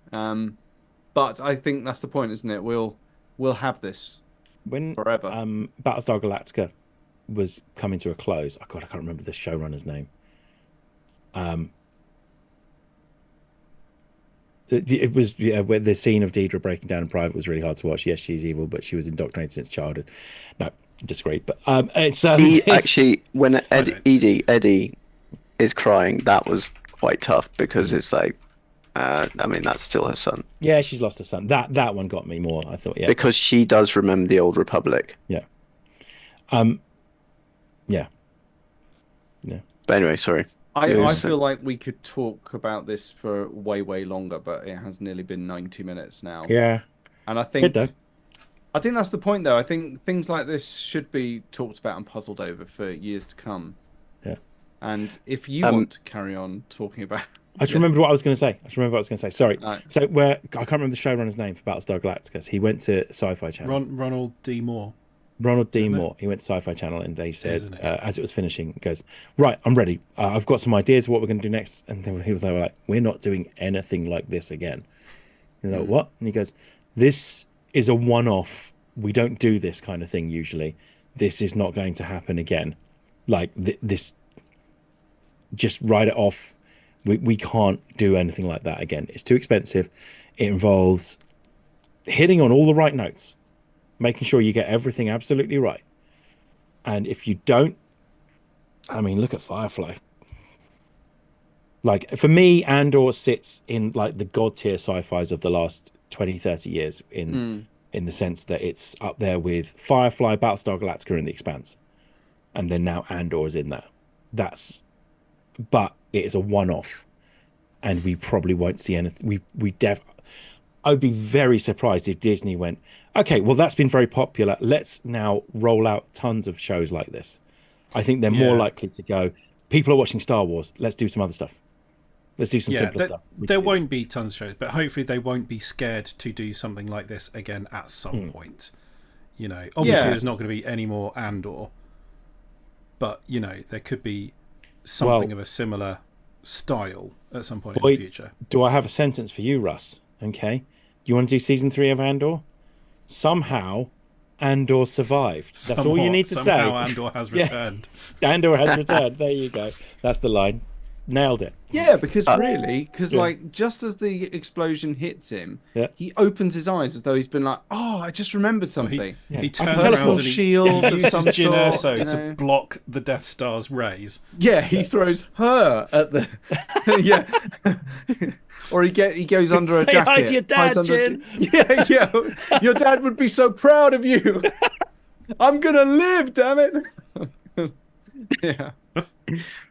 But I think that's the point, isn't it? We'll have this When forever. Battlestar Galactica was coming to a close, I can't remember the showrunner's name. It was where the scene of Deidre breaking down in private was really hard to watch. Yes, she's evil, but she was indoctrinated since childhood. No, disagree. But it's Actually, when Eddie is crying, that was quite tough because it's like, I mean, that's still her son. Yeah, she's lost her son. That one got me more. I thought, yeah, Because she does remember the old Republic. yeah, yeah. But anyway, sorry. I feel like we could talk about this for way, way longer, but it has nearly been 90 minutes now. Yeah. And I Good think though. that's the point, though. I think things like this should be talked about and puzzled over for years to come. Yeah. And if you want to carry on talking about, I just remembered what I was going to say. Sorry. Right. So I can't remember the showrunner's name for Battlestar Galactica. He went to Sci-Fi Channel. Ronald D. Moore. Ronald D. Moore. He went to Sci-Fi Channel, and they said, Isn't it? as it was finishing, goes, "Right, I'm ready. I've got some ideas of what we're going to do next." And then they were like, "We're not doing anything like this again." And they're like, "What?" And he goes, "This is a one-off. We don't do this kind of thing usually. This is not going to happen again. Like this. Just write it off. We can't do anything like that again. It's too expensive. It involves hitting on all the right notes, making sure you get everything absolutely right. And if you don't, I mean, look at Firefly. Like, for me, Andor sits in like the god tier sci-fis of the last 20, 30 years in the sense that it's up there with Firefly, Battlestar Galactica, and The Expanse. And then now Andor is in there. But it is a one-off, and we probably won't see anything. I would be very surprised if Disney went, okay, well, that's been very popular. Let's now roll out tons of shows like this. I think they're more likely to go, people are watching Star Wars. Let's do some other stuff. Let's do some simpler stuff. There won't be tons of shows, but hopefully they won't be scared to do something like this again at some point. You know, obviously there's not going to be any more Andor, but, you know, there could be something of a similar style at some point in the future. Do I have a sentence for you, Russ? Okay. You want to do season 3 of Andor? Somehow, Andor survived. That's all you need to say. Somehow Andor has returned. Andor has returned. There you go. That's the line. Nailed it. Yeah, because like just as the explosion hits him, he opens his eyes as though he's been like, "Oh, I just remembered something." He turns around and shield of some uses Jyn sort, Erso to block the Death Star's rays. Yeah, he throws her at the or he goes under a Say jacket. hi to your dad, Jyn. Yeah. Your dad would be so proud of you. I'm gonna live, damn it. Yeah.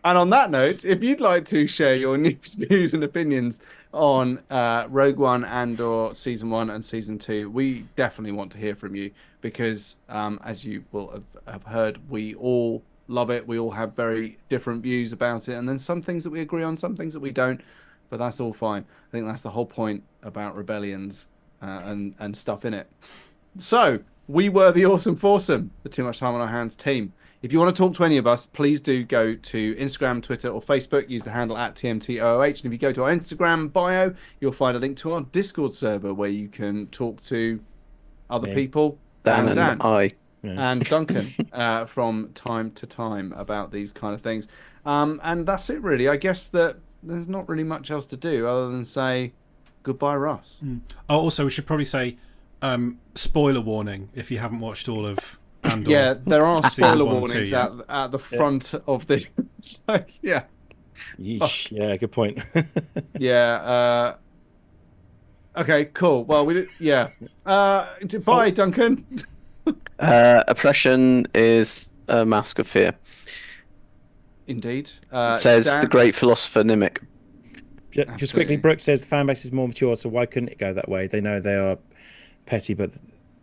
And on that note, if you'd like to share your news, views, and opinions on Rogue One, Andor Season 1 and Season 2, we definitely want to hear from you because, as you will have heard, we all love it. We all have very different views about it. And then some things that we agree on, some things that we don't. But that's all fine. I think that's the whole point about rebellions and stuff in it. So, we were the Awesome Foursome, the Too Much Time on Our Hands team. If you want to talk to any of us, please do go to Instagram, Twitter, or Facebook. Use the handle at TMTOOH. And if you go to our Instagram bio, you'll find a link to our Discord server where you can talk to other people. Dan and I. And Duncan from time to time about these kind of things. And that's it, really. I guess that there's not really much else to do other than say goodbye, Russ. Oh, also, we should probably say spoiler warning if you haven't watched all of Andor. Yeah, there are spoiler 1, warnings 2, at the front of this. Yeah. Yeesh. Yeah, good point. Yeah. Okay, cool. Well, we did. Yeah. Bye, Duncan. Oppression is a mask of fear. Indeed. Says Dan? the great philosopher Nimic. Just quickly, Brooke says the fan base is more mature, so why couldn't it go that way? They know they are petty, but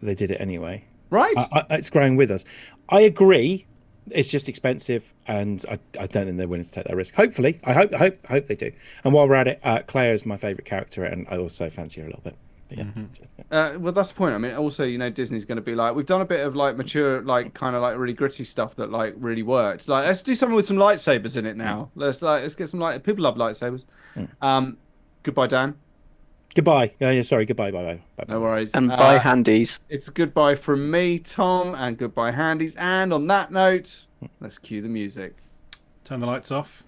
they did it anyway. Right. It's growing with us. I agree. It's just expensive, and I don't think they're willing to take that risk. Hopefully, I hope they do. And while we're at it, Claire is my favourite character, and I also fancy her a little bit. But yeah. Well, that's the point. I mean, also, Disney's going to be like, we've done a bit of like mature, like kind of like really gritty stuff that like really worked. Like, let's do something with some lightsabers in it now. Let's get some light. People love lightsabers. Goodbye, Dan. Goodbye. Sorry. Goodbye. Bye. No worries. And bye, handies. It's a goodbye from me, Tom, and goodbye, handies. And on that note, let's cue the music. Turn the lights off.